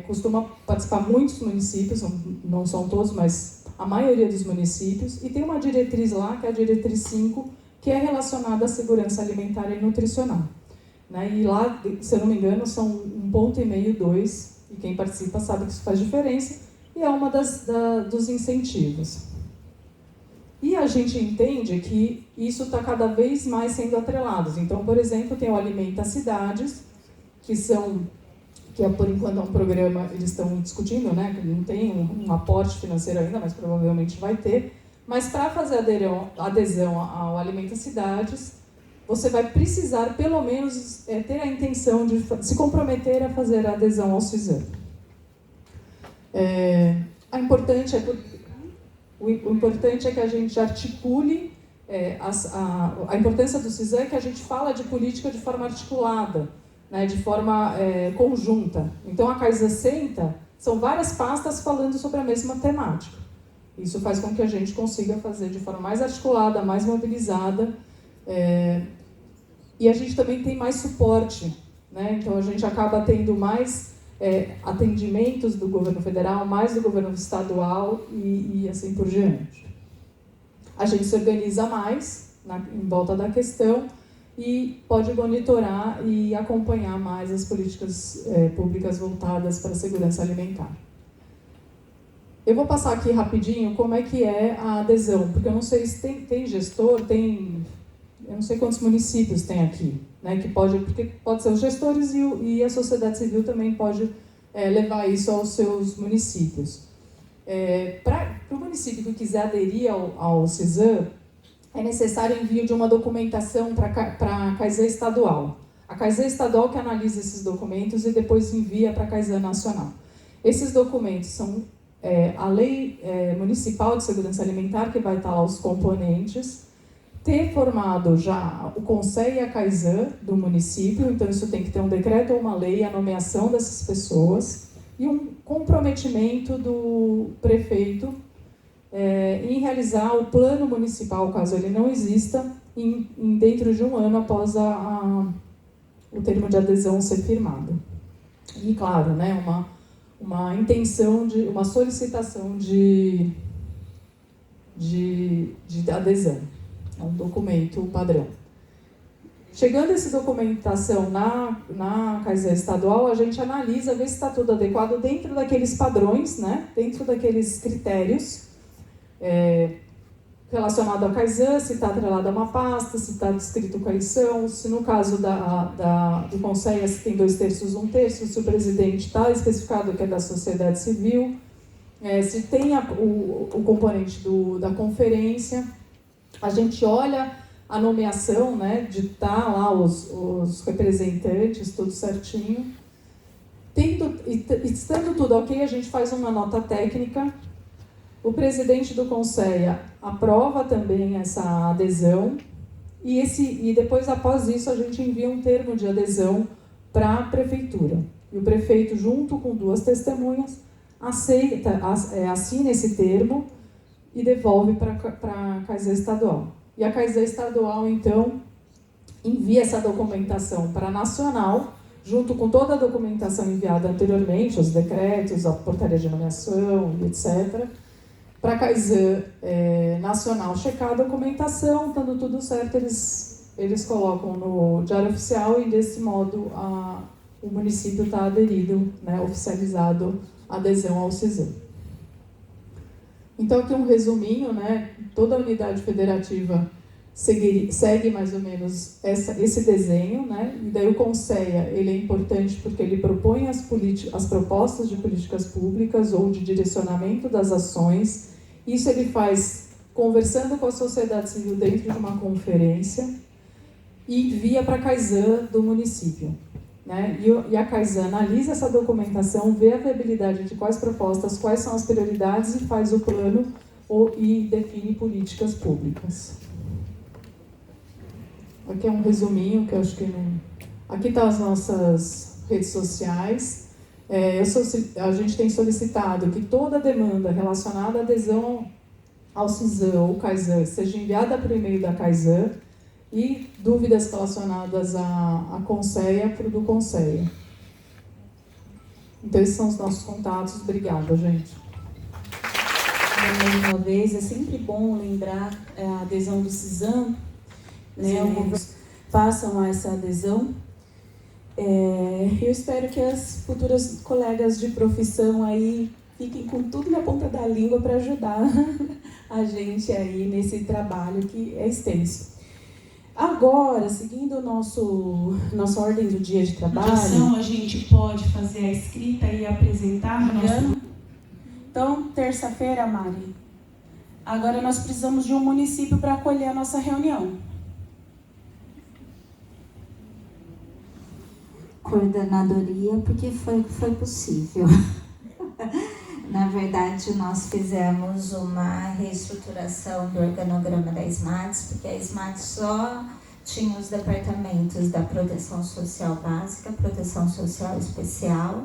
costuma participar muitos municípios, não são todos, mas a maioria dos municípios, e tem uma diretriz lá, que é a diretriz 5, que é relacionada à segurança alimentar e nutricional. Né? E lá, se eu não me engano, são 1,5 ponto, 2, e quem participa sabe que isso faz diferença, e é uma dos incentivos. E a gente entende que isso está cada vez mais sendo atrelado. Então, por exemplo, tem o Alimenta Cidades, que é por enquanto um programa, eles estão discutindo, né, que não tem um aporte financeiro ainda, mas provavelmente vai ter. Mas para fazer adesão ao Alimenta Cidades, você vai precisar, pelo menos, ter a intenção de se comprometer a fazer a adesão ao CISAM. O importante é que a gente articule, a importância do CISAM é que a gente fala de política de forma articulada, né, de forma conjunta. Então, a CAISAN senta, são várias pastas falando sobre a mesma temática. Isso faz com que a gente consiga fazer de forma mais articulada, mais mobilizada, e a gente também tem mais suporte, né? Então, a gente acaba tendo mais atendimentos do governo federal, mais do governo estadual e assim por diante. A gente se organiza mais em volta da questão e pode monitorar e acompanhar mais as políticas públicas voltadas para a segurança alimentar. Eu vou passar aqui rapidinho como é que é a adesão, porque eu não sei se tem gestor, eu não sei quantos municípios tem aqui, né, porque pode ser os gestores e a sociedade civil também pode levar isso aos seus municípios. Para o município que quiser aderir ao CISAM, é necessário envio de uma documentação para a CAISAN estadual. A CAISAN estadual que analisa esses documentos e depois envia para a CAISAN nacional. Esses documentos são a Lei Municipal de Segurança Alimentar, que vai estar lá os componentes, ter formado já o Conselho e a CAISAN do município, então isso tem que ter um decreto ou uma lei, a nomeação dessas pessoas, e um comprometimento do prefeito em realizar o plano municipal, caso ele não exista, dentro de um ano após o termo de adesão ser firmado. E, claro, né, uma intenção, uma solicitação de adesão. É um documento padrão. Chegando essa documentação na CAISAN estadual, a gente analisa, vê se está tudo adequado dentro daqueles padrões, né? Dentro daqueles critérios relacionado à CAISAN, se está atrelado a uma pasta, se está descrito quais são, se no caso do Conselho se tem 2/3, 1/3, se o presidente está especificado que é da sociedade civil, se tem o componente da conferência. A gente olha a nomeação, né, de estar lá os representantes, tudo certinho. Estando tudo ok, a gente faz uma nota técnica. O presidente do Conselho aprova também essa adesão e depois, após isso, a gente envia um termo de adesão para a prefeitura. E o prefeito, junto com 2 testemunhas, assina esse termo e devolve para a CAISAN estadual. E a CAISAN estadual, então, envia essa documentação para a nacional, junto com toda a documentação enviada anteriormente, os decretos, a portaria de nomeação, etc., para a CAISAN nacional checar a documentação, estando tudo certo, eles colocam no Diário Oficial e, desse modo, o município está aderido, né, oficializado a adesão ao CISAM. Então, aqui um resuminho, né? Toda a unidade federativa segue mais ou menos esse desenho, né? E daí o Conselho, ele é importante porque ele propõe as propostas de políticas públicas ou de direcionamento das ações. Isso ele faz conversando com a sociedade civil dentro de uma conferência e envia para a CAISAN do município. Né? E a CAISAN analisa essa documentação, vê a viabilidade de quais propostas, quais são as prioridades e faz o plano e define políticas públicas. Aqui é um resuminho que eu acho que não... Aqui estão as nossas redes sociais. A gente tem solicitado que toda demanda relacionada à adesão ao CISAM ou CAISAN seja enviada por e-mail da CAISAN e dúvidas relacionadas à Conselho do Conselho. Então, esses são os nossos contatos. Obrigada, gente. Mais uma vez, é sempre bom lembrar a adesão do CISAM, né? Façam essa adesão. Eu espero que as futuras colegas de profissão aí fiquem com tudo na ponta da língua para ajudar a gente aí nesse trabalho que é extenso. Agora, seguindo nossa ordem do dia de trabalho, a gente pode fazer a escrita e apresentar. Então, terça-feira, Mari. Agora nós precisamos de um município para acolher a nossa reunião. Coordenadoria, porque foi possível. Na verdade, nós fizemos uma reestruturação do organograma da SMATS, porque a SMATS só tinha os departamentos da proteção social básica, proteção social especial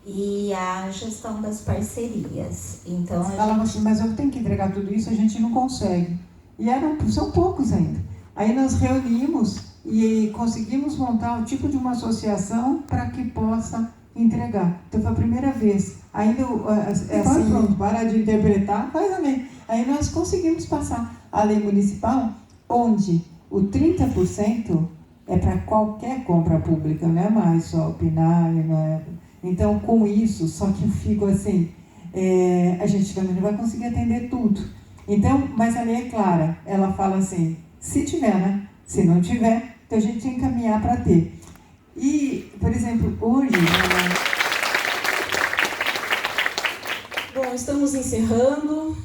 e a gestão das parcerias. Então, Falava assim, mas eu tenho que entregar tudo isso, a gente não consegue. E são poucos ainda. Aí nós reunimos e conseguimos montar um tipo de uma associação para que possa entregar. Então foi a primeira vez. Ainda assim, pronto, para de interpretar, faz a lei. Aí nós conseguimos passar a lei municipal, onde o 30% é para qualquer compra pública, não é mais só o PNAE, não é. Então, com isso, só que eu fico assim, a gente também não vai conseguir atender tudo. Então, mas a lei é clara, ela fala assim, se tiver, né? Se não tiver, então a gente tem que encaminhar para ter. E, por exemplo, hoje... Bom, estamos encerrando.